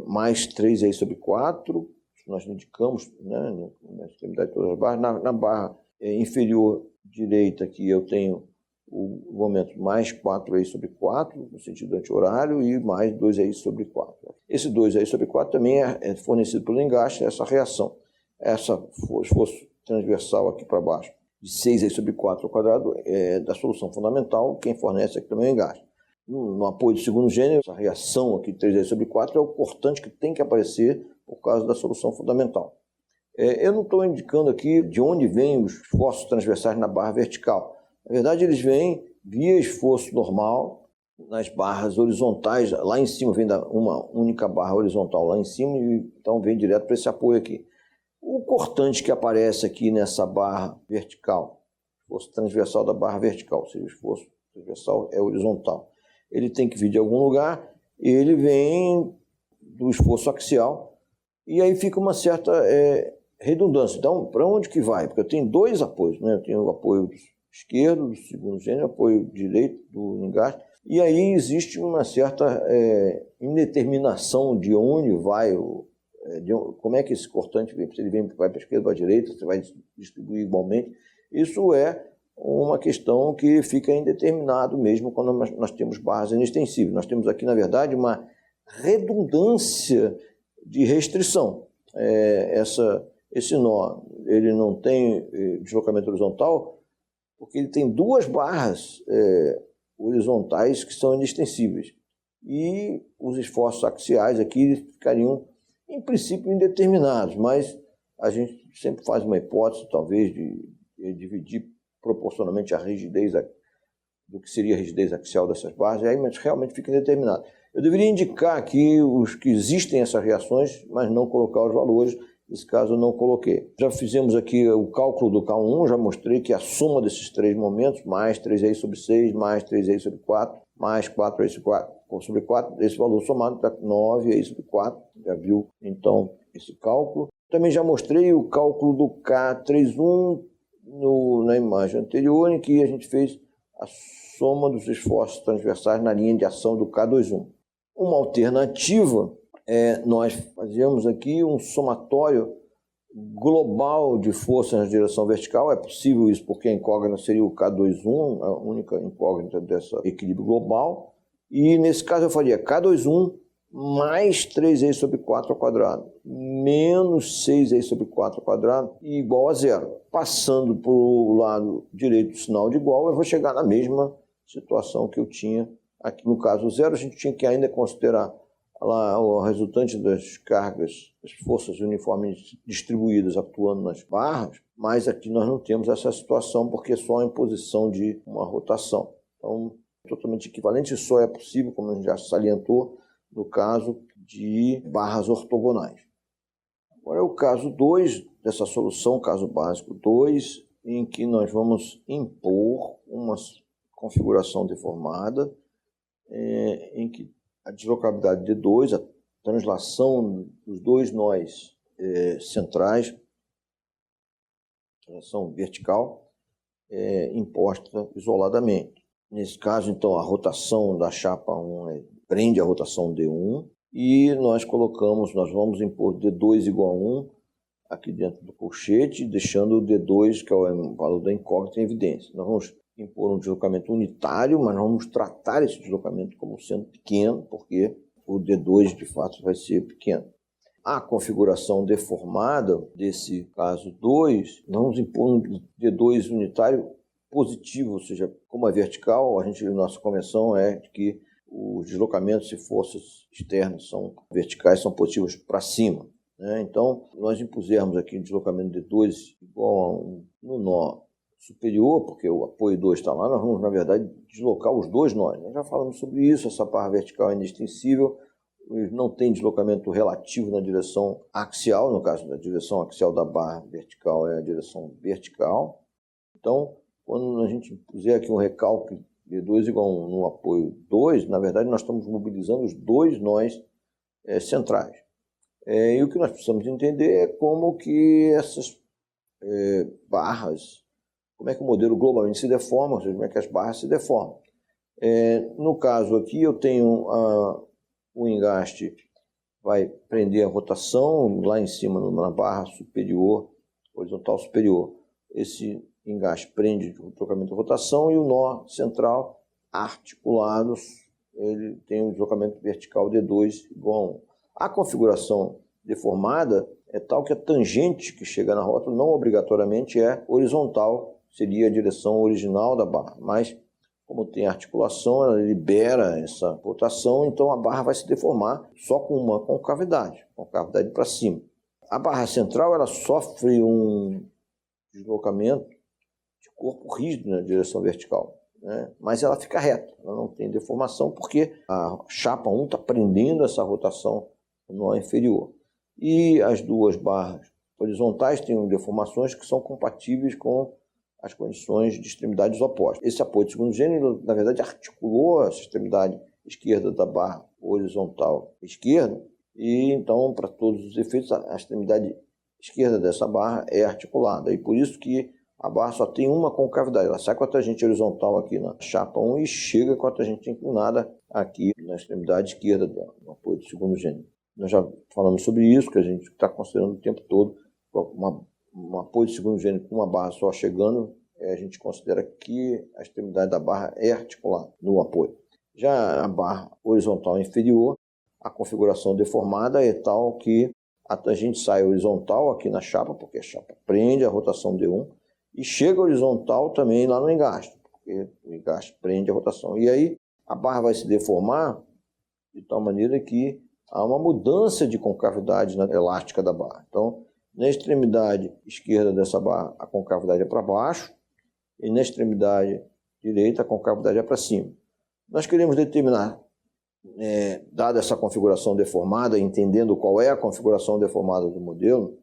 mais 3 sobre 4, nós indicamos, né, na extremidade de todas as barras. Na barra inferior direita aqui eu tenho o momento mais 4 sobre 4, no sentido anti-horário, e mais 2 sobre 4. Esse 2 sobre 4 também é fornecido pelo engaste, essa reação. Essa esforço transversal aqui para baixo, de 6 sobre 4 ao quadrado, é da solução fundamental, quem fornece aqui também é o engaste. No apoio do segundo gênero, essa reação aqui de 3 sobre 4 é o cortante que tem que aparecer por causa da solução fundamental. Eu não estou indicando aqui de onde vêm os esforços transversais na barra vertical. Na verdade, eles vêm via esforço normal nas barras horizontais. Lá em cima vem uma única barra horizontal lá em cima, e então vem direto para esse apoio aqui. O cortante que aparece aqui nessa barra vertical, esforço transversal da barra vertical, ou seja, o esforço transversal é horizontal, ele tem que vir de algum lugar, ele vem do esforço axial, e aí fica uma certa redundância. Então, para onde que vai? Porque eu tenho 2 apoios, né? Eu tenho o apoio esquerdo do segundo gênero, apoio direito do engaste, e aí existe uma certa indeterminação de onde vai como é que esse cortante vem, se ele vai para a esquerda, para a direita, se vai distribuir igualmente. Isso é uma questão que fica indeterminado mesmo quando nós temos barras inextensíveis. Nós temos aqui, na verdade, uma redundância de restrição. Esse nó, ele não tem deslocamento horizontal, porque ele tem 2 barras horizontais que são inextensíveis. E os esforços axiais aqui ficariam, em princípio, indeterminados, mas a gente sempre faz uma hipótese, talvez, de dividir proporcionalmente a rigidez do que seria a rigidez axial dessas barras, e aí mas realmente fica indeterminado. Eu deveria indicar aqui os que existem essas reações, mas não colocar os valores. Nesse caso eu não coloquei. Já fizemos aqui o cálculo do K1, já mostrei que a soma desses três momentos, mais 3 sobre 6, mais 3 sobre 4, mais 4 sobre 4, esse valor somado dá 9 sobre 4, já viu então esse cálculo. Também já mostrei o cálculo do K31 na imagem anterior, em que a gente fez a soma dos esforços transversais na linha de ação do K21. Uma alternativa nós fazemos aqui um somatório global de forças na direção vertical. É possível isso porque a incógnita seria o K21, a única incógnita desse equilíbrio global. E nesse caso eu faria K21 mais 3 sobre 4 ao quadrado, menos 6 sobre 4 ao quadrado, e igual a zero. Passando para o lado direito do sinal de igual, eu vou chegar na mesma situação que eu tinha aqui. No caso zero, a gente tinha que ainda considerar lá o resultante das cargas, das forças uniformes distribuídas atuando nas barras, mas aqui nós não temos essa situação porque é só a imposição de uma rotação. Então, totalmente equivalente, só é possível, como a gente já salientou, no caso de barras ortogonais. Agora é o caso 2 dessa solução, caso básico 2, em que nós vamos impor uma configuração deformada, em que a deslocabilidade de D2, a translação dos dois nós centrais, translação vertical, imposta isoladamente. Nesse caso, então, a rotação da chapa 1 prende a rotação D1 e nós vamos impor D2 igual a 1 aqui dentro do colchete, deixando o D2, que é o valor da incógnita, em evidência. Nós vamos impor um deslocamento unitário, mas vamos tratar esse deslocamento como sendo pequeno, porque o D2 de fato vai ser pequeno. A configuração deformada desse caso 2, nós vamos impor um D2 unitário positivo, ou seja, como é vertical, nossa convenção é de que os deslocamentos, se forças externas são verticais, são positivos para cima. Então, nós impusermos aqui um deslocamento D2 igual a 1 no nó superior, porque o apoio 2 está lá, nós vamos, na verdade, deslocar os dois nós. Nós já falamos sobre isso, essa barra vertical é inextensível, não tem deslocamento relativo na direção axial, no caso da direção axial da barra vertical é a direção vertical. Então, quando a gente puser aqui um recalque de D2 igual a 1 no apoio 2, na verdade nós estamos mobilizando os dois nós centrais. E o que nós precisamos entender é como que essas barras, como é que o modelo globalmente se deforma, ou seja, como é que as barras se deformam. No caso aqui eu tenho o engaste vai prender a rotação lá em cima na barra superior, horizontal superior. Esse engaste prende o trocamento de rotação e o nó central articulado, ele tem um deslocamento vertical D2 igual a 1. A configuração deformada é tal que a tangente que chega na rótula não obrigatoriamente é horizontal, seria a direção original da barra, mas como tem articulação, ela libera essa rotação, então a barra vai se deformar só com uma concavidade para cima. A barra central ela sofre um deslocamento de corpo rígido na direção vertical, mas ela fica reta, ela não tem deformação porque a chapa 1 está prendendo essa rotação no nó inferior. E as duas barras horizontais têm deformações que são compatíveis com as condições de extremidades opostas. Esse apoio de segundo gênero, na verdade, articulou essa extremidade esquerda da barra horizontal esquerda, e então, para todos os efeitos, a extremidade esquerda dessa barra é articulada, e por isso que a barra só tem uma concavidade, ela sai com a tangente horizontal aqui na chapa 1 e chega com a tangente inclinada aqui na extremidade esquerda dela, no apoio de segundo gênero. Nós já falamos sobre isso, que a gente está considerando o tempo todo um apoio de segundo gênero com uma barra só chegando, a gente considera que a extremidade da barra é articulada no apoio. Já a barra horizontal inferior, a configuração deformada é tal que a tangente sai horizontal aqui na chapa, porque a chapa prende a rotação D1, e chega horizontal também lá no engaste, porque porque o engaste prende a rotação. E aí a barra vai se deformar de tal maneira que há uma mudança de concavidade na elástica da barra. Então, na extremidade esquerda dessa barra, a concavidade é para baixo, e na extremidade direita, a concavidade é para cima. Nós queremos determinar, dada essa configuração deformada, entendendo qual é a configuração deformada do modelo,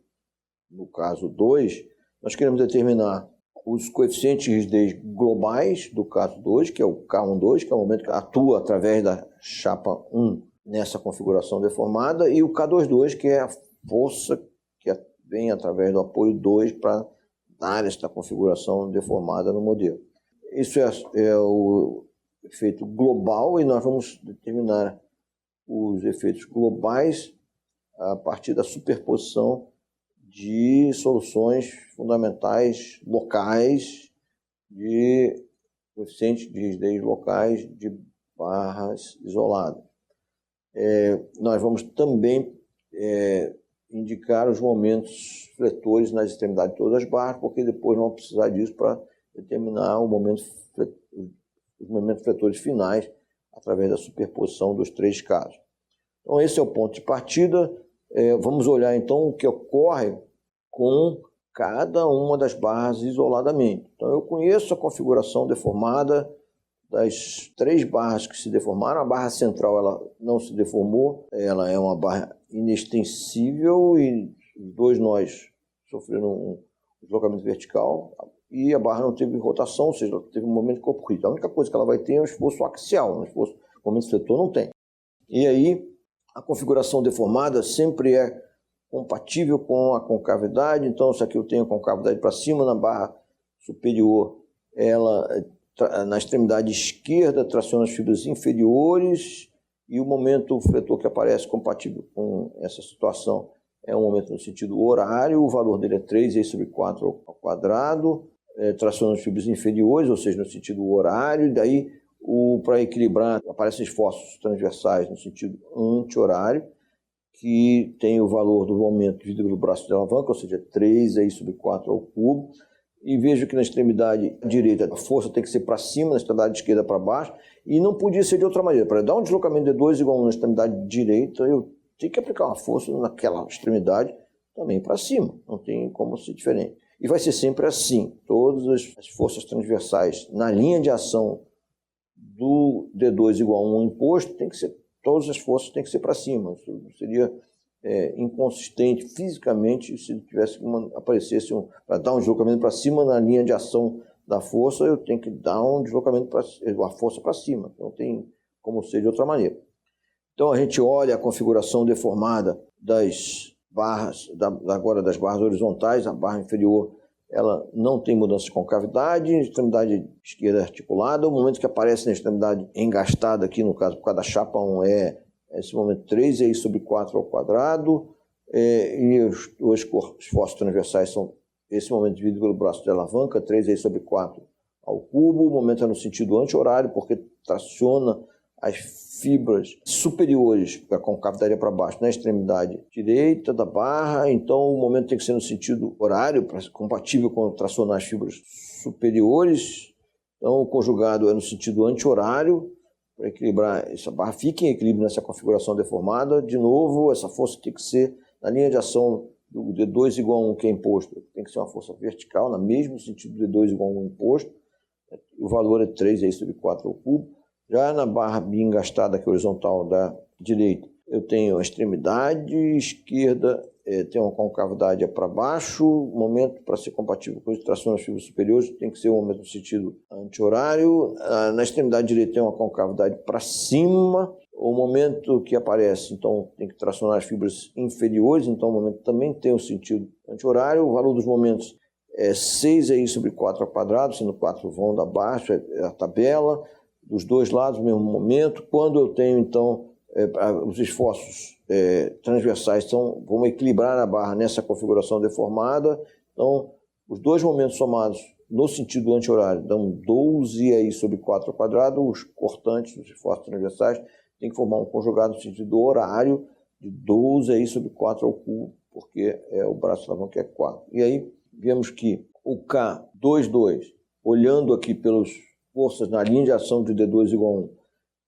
no caso 2, nós queremos determinar os coeficientes de rigidez globais do caso 2, que é o K12, que é o momento que atua através da chapa 1 nessa configuração deformada, e o K22, que é a força que vem através do apoio 2 para dar esta configuração deformada no modelo. Isso é o efeito global, e nós vamos determinar os efeitos globais a partir da superposição de soluções fundamentais locais de coeficientes de rigidez locais de barras isoladas. Nós vamos também indicar os momentos fletores nas extremidades de todas as barras, porque depois vamos precisar disso para determinar os momentos fletores finais através da superposição dos 3 casos. Então esse é o ponto de partida. Vamos olhar então o que ocorre com cada uma das barras isoladamente. Então eu conheço a configuração deformada das 3 barras que se deformaram. A barra central ela não se deformou, ela é uma barra inextensível e os 2 nós sofreram um deslocamento vertical e a barra não teve rotação, ou seja, teve um momento de corpo rígido. A única coisa que ela vai ter é um esforço axial, o momento fletor não tem. E aí a configuração deformada sempre é compatível com a concavidade. Então, se aqui eu tenho a concavidade para cima, na barra superior, ela na extremidade esquerda traciona as fibras inferiores e o momento fletor que aparece compatível com essa situação é um momento no sentido horário, o valor dele é 3e⁴ ao quadrado, traciona as fibras inferiores, ou seja, no sentido horário, e daí para equilibrar aparecem esforços transversais no sentido anti-horário, que tem o valor do momento dividido pelo braço de alavanca, ou seja, 3e⁴ ao cubo. E vejo que na extremidade direita a força tem que ser para cima, na extremidade esquerda para baixo, e não podia ser de outra maneira. Para dar um deslocamento de 2 igual a 1 na extremidade direita, eu tenho que aplicar uma força naquela extremidade também para cima, não tem como ser diferente. E vai ser sempre assim, todas as forças transversais na linha de ação do D2 igual a 1 imposto, todas as forças têm que ser para cima. Isso seria inconsistente fisicamente se aparecesse para dar um deslocamento para cima na linha de ação da força, eu tenho que dar um deslocamento a força para cima, não tem como ser de outra maneira. Então a gente olha a configuração deformada das barras, agora das barras horizontais. A barra inferior ela não tem mudança de concavidade, extremidade esquerda articulada. O momento que aparece na extremidade engastada aqui, no caso por causa da chapa 1, esse momento 3e⁴ ao quadrado, e os esforços transversais são esse momento dividido pelo braço de alavanca, 3e⁴ ao cubo. O momento é no sentido anti-horário, porque traciona as fibras superiores, a concavidade é para baixo, na extremidade direita da barra. Então o momento tem que ser no sentido horário, compatível com tracionar as fibras superiores. Então o conjugado é no sentido anti-horário, para equilibrar essa barra, fica em equilíbrio nessa configuração deformada. De novo, essa força tem que ser na linha de ação do D2 igual a 1 que é imposto, tem que ser uma força vertical, no mesmo sentido do D2 igual a 1 imposto. O valor é 3e⁴ ao cubo. Já na barra engastada, que é horizontal da direita, eu tenho a extremidade esquerda, tem uma concavidade para baixo. O momento, para ser compatível com a tração das fibras superiores, tem que ser um momento no sentido anti-horário. Na extremidade direita tem uma concavidade para cima. O momento que aparece, então, tem que tracionar as fibras inferiores, então o momento também tem o sentido anti-horário. O valor dos momentos é 6e⁴ ao quadrado, sendo 4 vão da baixa, é a tabela. Dos 2 lados, mesmo momento. Quando eu tenho, então, os esforços transversais vão equilibrar a barra nessa configuração deformada. Então, os 2 momentos somados no sentido anti-horário dão 12e⁴ ao quadrado. Os cortantes, os esforços transversais, têm que formar um conjugado no sentido horário de 12e⁴ ao cubo, porque o braço de alavanca é 4. E aí, vemos que o K22, olhando aqui pelos forças na linha de ação de D2 igual a 1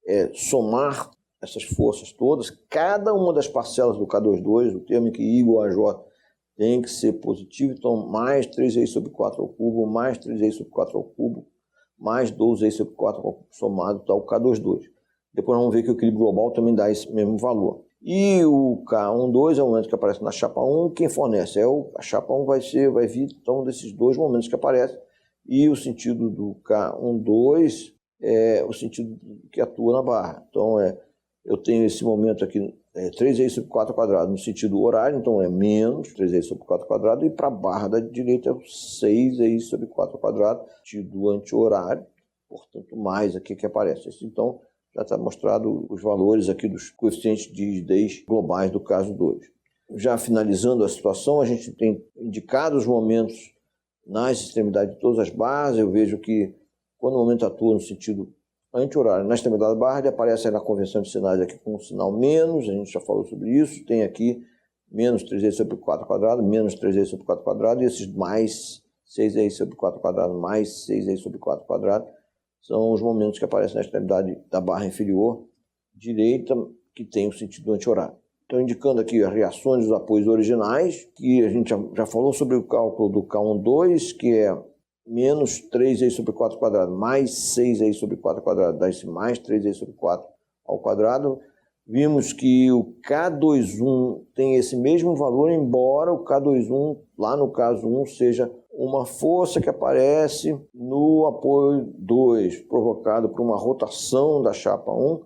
é somar essas forças todas, cada uma das parcelas do K22, o termo em que I igual a J tem que ser positivo, então mais 3i sobre 4 ao cubo, mais 3i sobre 4 ao cubo, mais 12i sobre 4 ao cubo somado, tá o K22. Depois vamos ver que o equilíbrio global também dá esse mesmo valor. E o K12 é o momento que aparece na chapa 1, quem fornece? A chapa 1 vai vir então desses dois momentos que aparecem, e o sentido do K12 é o sentido que atua na barra. Então eu tenho esse momento aqui, 3i sobre 4 quadrado no sentido horário, então é menos 3i sobre 4 quadrado, e para a barra da direita é 6i sobre 4 quadrado, sentido anti-horário, portanto mais aqui que aparece. Então já está mostrado os valores aqui dos coeficientes de rigidez globais do caso 2. Já finalizando a situação, a gente tem indicado os momentos nas extremidades de todas as barras. Eu vejo que quando o momento atua no sentido anti-horário na extremidade da barra, ele aparece aí na convenção de sinais aqui com um sinal menos, a gente já falou sobre isso, tem aqui menos 3i sobre 4 quadrado, menos 3i sobre 4 quadrado, e esses mais 6i sobre 4 quadrado, mais 6i sobre 4 quadrado, são os momentos que aparecem na extremidade da barra inferior direita, que tem o sentido anti-horário. Então, indicando aqui as reações dos apoios originais, que a gente já falou sobre o cálculo do K12, que é menos 3i sobre 4 quadrado, mais 6i sobre 4 quadrado, dá esse mais 3i sobre 4 ao quadrado. Vimos que o K21 tem esse mesmo valor, embora o K21, lá no caso 1, seja uma força que aparece no apoio 2, provocado por uma rotação da chapa 1.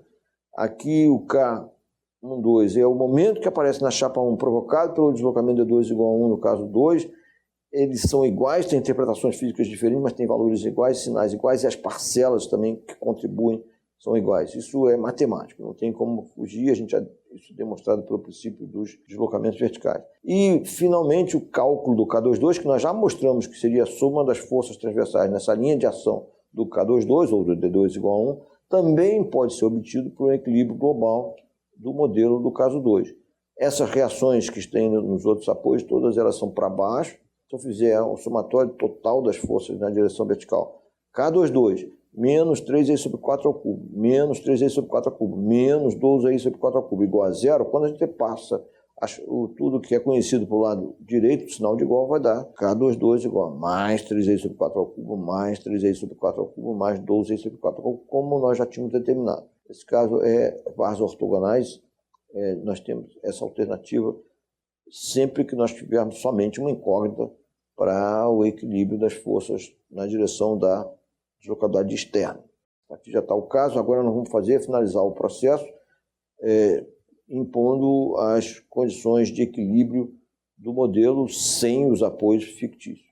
Aqui o K12 é o momento que aparece na chapa 1, provocado pelo deslocamento de 2 igual a 1 no caso 2. Eles são iguais, têm interpretações físicas diferentes, mas têm valores iguais, sinais iguais, e as parcelas também que contribuem são iguais. Isso é matemático, não tem como fugir, isso é demonstrado pelo princípio dos deslocamentos verticais. E, finalmente, o cálculo do K22, que nós já mostramos que seria a soma das forças transversais nessa linha de ação do K22, ou do D2 igual a 1, também pode ser obtido por um equilíbrio global do modelo do caso 2. Essas reações que tem nos outros apoios, todas elas são para baixo. Se eu fizer o somatório total das forças na direção vertical, K22, menos 3i sobre 4 ao cubo, menos 3i sobre 4 ao cubo, menos 12i sobre 4 ao cubo, igual a zero, quando a gente passa tudo que é conhecido para o lado direito, o sinal de igual vai dar K22 igual a mais 3i sobre 4 ao cubo, mais 3i sobre 4 ao cubo, mais 12i sobre 4 ao cubo, como nós já tínhamos determinado. Esse caso é barras ortogonais, nós temos essa alternativa sempre que nós tivermos somente uma incógnita para o equilíbrio das forças na direção da deslocabilidade externa. Aqui já está o caso, agora nós vamos finalizar o processo, impondo as condições de equilíbrio do modelo sem os apoios fictícios.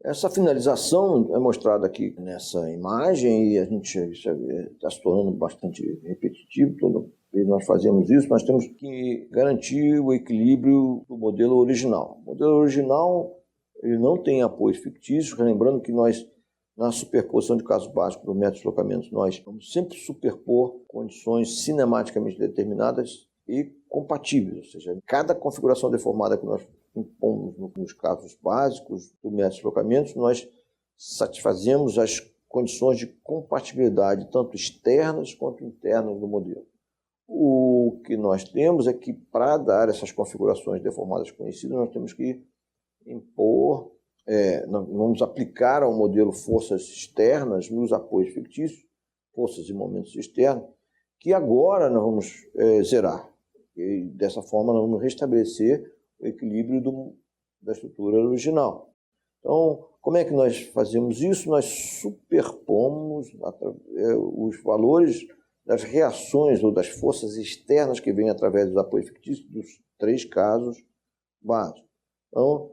Essa finalização é mostrada aqui nessa imagem, e a gente está se tornando bastante repetitivo, toda vez nós fazemos isso, nós temos que garantir o equilíbrio do modelo original. O modelo original ele não tem apoios fictícios, lembrando que nós, na superposição de casos básicos do método de deslocamentos, nós vamos sempre superpor condições cinematicamente determinadas e compatíveis, ou seja, cada configuração deformada que nós impomos nos casos básicos do método de deslocamentos, nós satisfazemos as condições de compatibilidade, tanto externas quanto internas do modelo. O que nós temos é que, para dar essas configurações deformadas conhecidas, nós temos que impor, nós vamos aplicar ao modelo forças externas nos apoios fictícios, forças e momentos externos, que agora nós vamos zerar. E dessa forma nós vamos restabelecer o equilíbrio da estrutura original. Então, como é que nós fazemos isso? Nós superpomos os valores das reações ou das forças externas que vêm através dos apoios fictícios dos três casos básicos. Então,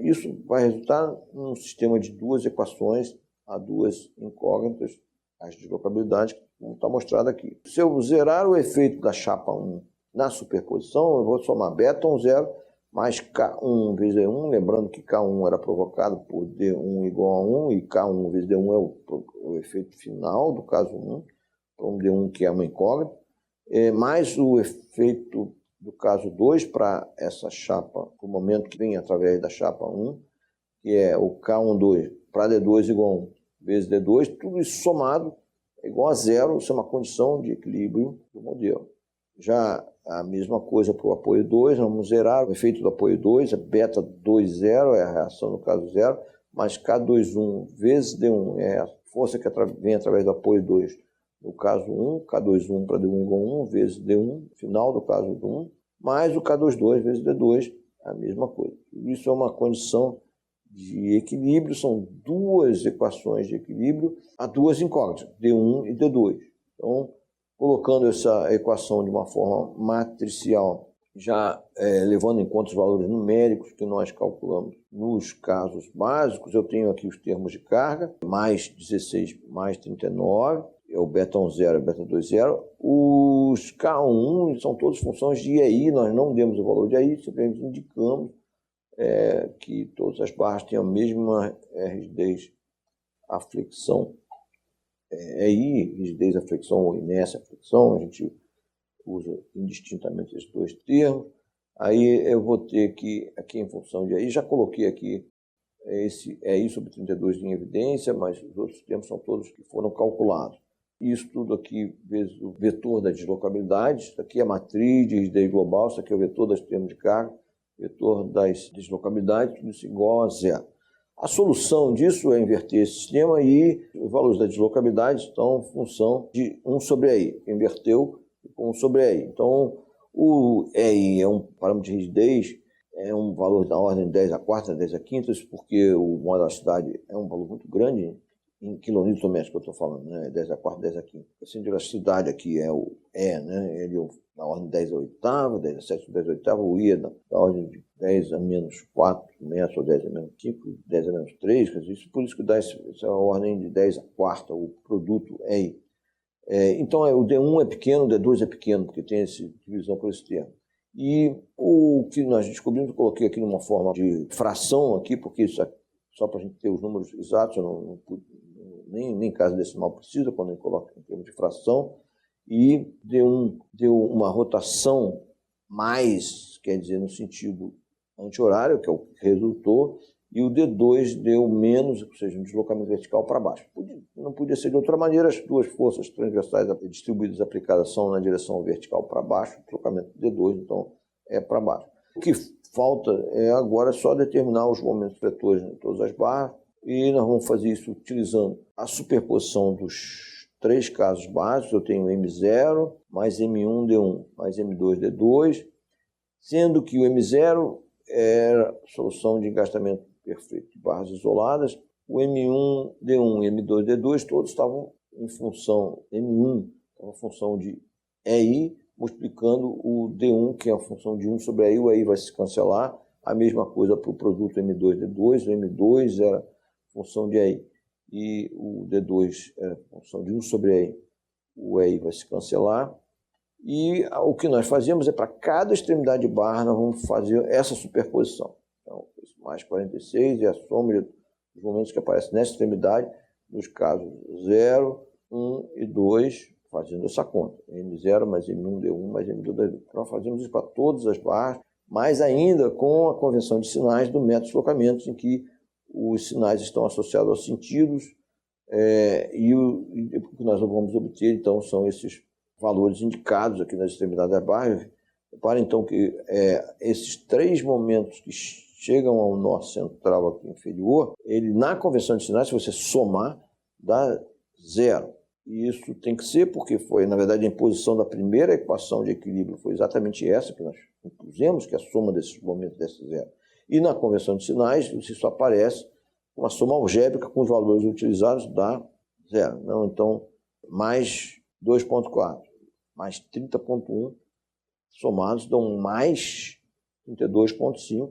isso vai resultar num sistema de duas equações a duas incógnitas, as deslocabilidades, como está mostrado aqui. Se eu zerar o efeito da chapa 1 na superposição, eu vou somar beta 0 mais K1 vezes D1, lembrando que K1 era provocado por D1 igual a 1, e K1 vezes D1 é o efeito final do caso 1, então D1 que é uma incógnita, mais o efeito do caso 2 para essa chapa, o momento que vem através da chapa 1, que é o K12 para D2 igual a 1, vezes D2, tudo isso somado é igual a zero, isso é uma condição de equilíbrio do modelo. Já a mesma coisa para o apoio 2, vamos zerar o efeito do apoio 2, é beta 2, 0, é a reação no caso 0, mais K21 vezes D1 é a força que vem através do apoio 2, no caso 1, K21 para D1 igual a 1 vezes D1, final do caso do 1, mais o K22 vezes D2, a mesma coisa. Isso é uma condição de equilíbrio, são duas equações de equilíbrio a duas incógnitas, D1 e D2. Então, colocando essa equação de uma forma matricial, já levando em conta os valores numéricos que nós calculamos nos casos básicos, eu tenho aqui os termos de carga, mais 16 mais 39, é o beta 1 0 e o beta 2 0. Os K1 são todas funções de EI, nós não demos o valor de EI, simplesmente indicamos que todas as barras têm a mesma rigidez à flexão, EI, rigidez à flexão ou inércia à flexão, a gente usa indistintamente esses dois termos. Aí eu vou ter que, aqui em função de EI, já coloquei aqui esse EI sobre 32 em evidência, mas os outros termos são todos que foram calculados. Isso tudo aqui vezes o vetor da deslocabilidade, isso aqui é a matriz de rigidez global, isso aqui é o vetor dos termos de carga, vetor das deslocabilidades, tudo isso igual a zero. A solução disso é inverter esse sistema e os valores da deslocabilidade estão em função de 1 sobre EI. Inverteu com 1 sobre EI. Então, o EI é um parâmetro de rigidez, é um valor da ordem de 10 a quarta, 10 a quinta, isso porque o modo de elasticidade é um valor muito grande, em quilonewton metro que eu estou falando, né? 10 a quarta, 10 a quinta. A centro de elasticidade aqui é o E, né? Ele é na ordem de 10 a oitava, 10 a sétima, 10 a oitava, o I é da ordem de 10 a menos 4 metros, ou 10 a menos 5, 10 a menos 3, isso, por isso que dá essa ordem de 10 a quarta, o produto EI. Então, o D1 é pequeno, o D2 é pequeno, porque tem essa divisão por esse termo. E o que nós descobrimos, eu coloquei aqui numa forma de fração aqui, porque isso é só para a gente ter os números exatos, eu nem caso decimal precisa, quando a gente coloca em termos de fração, e deu uma rotação mais, quer dizer, no sentido anti-horário, que é o que resultou, e o D2 deu menos, ou seja, um deslocamento vertical para baixo. Não podia ser de outra maneira, as duas forças transversais distribuídas aplicadas são na direção vertical para baixo, o deslocamento do D2, então, é para baixo. O que falta é agora só determinar os momentos vetores em todas as barras, e nós vamos fazer isso utilizando a superposição dos três casos básicos. Eu tenho M0 mais M1D1 mais M2D2, sendo que o M0 era a solução de engastamento perfeito de barras isoladas, o M1D1 e M2D2 todos estavam em função, M1 estava em função de EI, multiplicando o D1, que é a função de 1 sobre EI, o EI vai se cancelar, a mesma coisa para o produto M2D2, o M2 era função de EI, e o D2 era função de 1 sobre EI, o EI vai se cancelar, e o que nós fazemos é, para cada extremidade de barra, nós vamos fazer essa superposição. Então, mais 46 é a soma dos momentos que aparecem nessa extremidade, nos casos 0, 1 e 2, fazendo essa conta. M0 mais M1D1 mais M2D2. Nós fazemos isso para todas as barras, mas ainda com a convenção de sinais do método de deslocamento, em que os sinais estão associados aos sentidos, e o que nós vamos obter, então, são esses valores indicados aqui nas extremidades da barra. Repare, então, que esses três momentos que chegam ao nó central aqui inferior, ele, na convenção de sinais, se você somar, dá zero. E isso tem que ser porque foi, na verdade, a imposição da primeira equação de equilíbrio foi exatamente essa que nós impusemos, que é a soma desses momentos desse zero. E na convenção de sinais, isso aparece uma soma algébrica com os valores utilizados dá zero. Não, então, mais 2,4, mais 30,1, somados dão mais 32,5,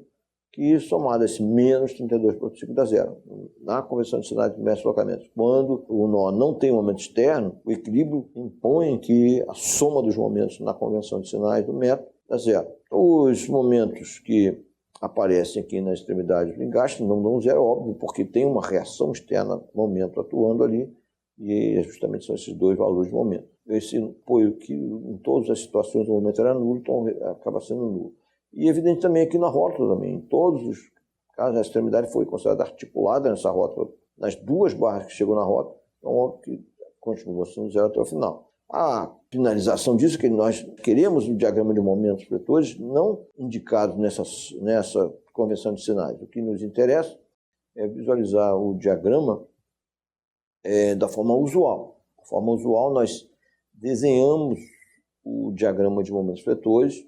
que somado a esse menos 32,5 dá zero. Na convenção de sinais de mestre deslocamentos, quando o nó não tem um momento externo, o equilíbrio impõe que a soma dos momentos na convenção de sinais do método dá zero. Os momentos que aparecem aqui na extremidade do engaste não dão zero, óbvio, porque tem uma reação externa, momento atuando ali, e justamente são esses dois valores de momento. Esse apoio que em todas as situações o momento era nulo, então acaba sendo nulo. E evidente também aqui na rótula também, em todos os caso a extremidade foi considerada articulada nessa rota, nas duas barras que chegou na rota, então óbvio que continua sendo zero até o final. A finalização disso, que nós queremos um diagrama de momentos vetores não indicado nessa convenção de sinais. O que nos interessa é visualizar o diagrama da forma usual. Da forma usual, nós desenhamos o diagrama de momentos vetores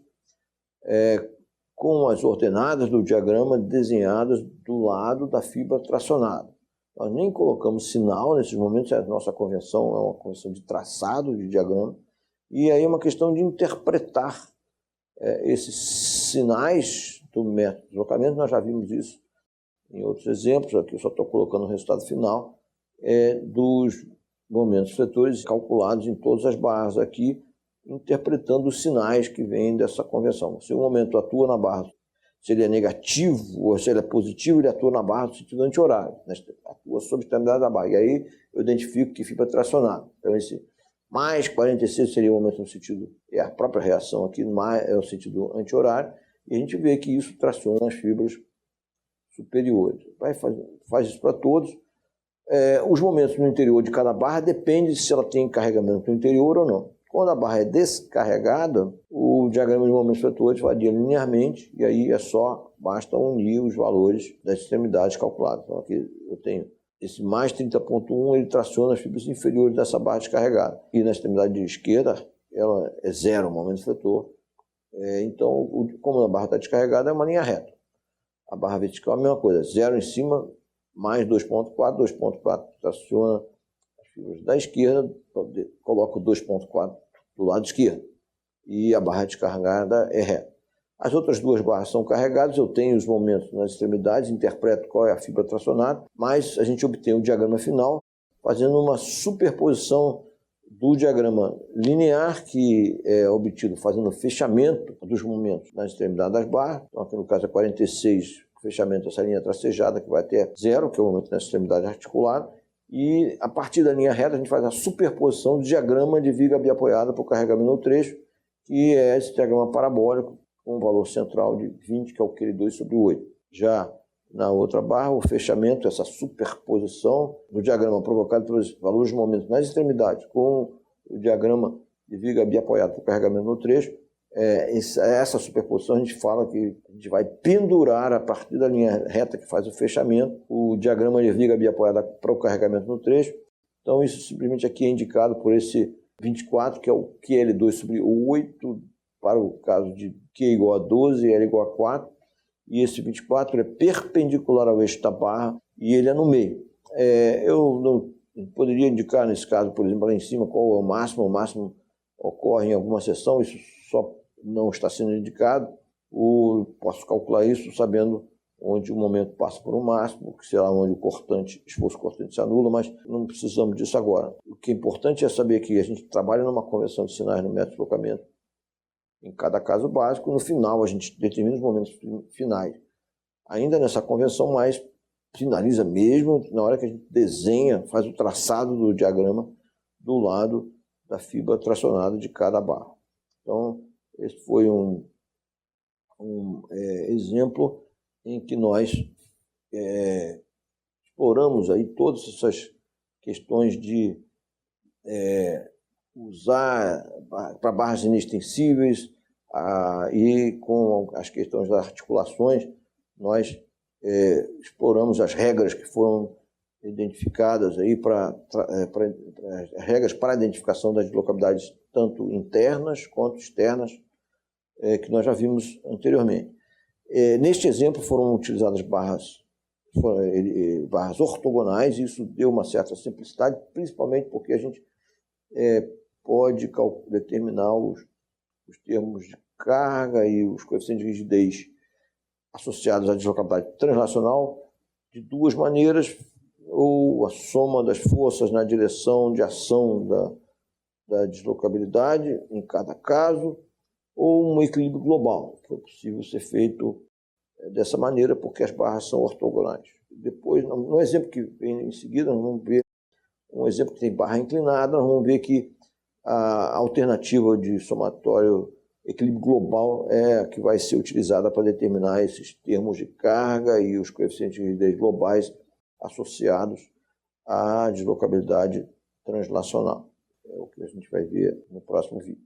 com as ordenadas do diagrama desenhadas do lado da fibra tracionada. Nós nem colocamos sinal nesses momentos, a nossa convenção é uma convenção de traçado de diagrama, e aí é uma questão de interpretar esses sinais do método de deslocamento. Nós já vimos isso em outros exemplos, aqui eu só estou colocando o resultado final dos momentos vetores calculados em todas as barras aqui, interpretando os sinais que vêm dessa convenção. Se o momento atua na barra, se ele é negativo ou se ele é positivo, ele atua na barra no sentido anti-horário, atua sob a extremidade da barra. E aí eu identifico que fibra tracionada. Então esse mais 46 seria o momento no sentido, é a própria reação aqui, é o sentido anti-horário, e a gente vê que isso traciona as fibras superiores. Faz isso para todos. Os momentos no interior de cada barra depende se ela tem carregamento no interior ou não. Quando a barra é descarregada, o diagrama de momentos vetores varia linearmente, e aí basta unir os valores das extremidades calculadas. Então aqui eu tenho esse mais 30.1, ele traciona as fibras inferiores dessa barra descarregada. E na extremidade esquerda, ela é zero, o momento vetor. Então, como a barra está descarregada, é uma linha reta. A barra vertical é a mesma coisa, zero em cima, mais 2.4, 2.4 traciona as fibras da esquerda, coloco 2.4 do lado esquerdo, e a barra descarregada é reta. As outras duas barras são carregadas, eu tenho os momentos nas extremidades, interpreto qual é a fibra tracionada, mas a gente obtém o diagrama final fazendo uma superposição do diagrama linear, que é obtido fazendo o fechamento dos momentos na extremidade das barras. Então, aqui no caso é 46, o fechamento dessa linha tracejada, que vai até zero, que é o momento na extremidade articulada. E a partir da linha reta a gente faz a superposição do diagrama de viga biapoiada para o carregamento no trecho, que é esse diagrama parabólico com um valor central de 20, que é o QL2/8. Já na outra barra, o fechamento, essa superposição do diagrama provocado pelos valores de momento nas extremidades com o diagrama de viga biapoiada para o carregamento no trecho, essa superposição a gente fala que a gente vai pendurar a partir da linha reta que faz o fechamento, o diagrama de viga biapoiada para o carregamento no trecho. Então isso simplesmente aqui é indicado por esse 24, que é o QL2/8, para o caso de Q igual a 12 e L igual a 4, e esse 24 é perpendicular ao eixo da barra e ele é no meio. Eu não poderia indicar nesse caso, por exemplo, lá em cima qual é o máximo ocorre em alguma seção, isso só não está sendo indicado. Posso calcular isso sabendo onde o momento passa por um máximo, que será onde o esforço cortante se anula, mas não precisamos disso agora. O que é importante é saber que a gente trabalha numa convenção de sinais no método de deslocamento, em cada caso básico. No final a gente determina os momentos finais. Ainda nessa convenção, mas finaliza mesmo na hora que a gente desenha, faz o traçado do diagrama do lado da fibra tracionada de cada barra. Então, esse foi um exemplo em que nós exploramos aí todas essas questões de usar para barras inextensíveis, e com as questões das articulações, nós exploramos as regras que foram identificadas aí regras para a identificação das deslocabilidades tanto internas quanto externas, que nós já vimos anteriormente. Neste exemplo foram utilizadas barras ortogonais, e isso deu uma certa simplicidade, principalmente porque a gente pode determinar os termos de carga e os coeficientes de rigidez associados à deslocabilidade translacional de duas maneiras, ou a soma das forças na direção de ação da deslocabilidade em cada caso, ou um equilíbrio global, que é possível ser feito dessa maneira porque as barras são ortogonais. Depois, no exemplo que vem em seguida, nós vamos ver um exemplo que tem barra inclinada, nós vamos ver que a alternativa de somatório equilíbrio global é a que vai ser utilizada para determinar esses termos de carga e os coeficientes de rigidez globais associados à deslocabilidade translacional. É o que a gente vai ver no próximo vídeo.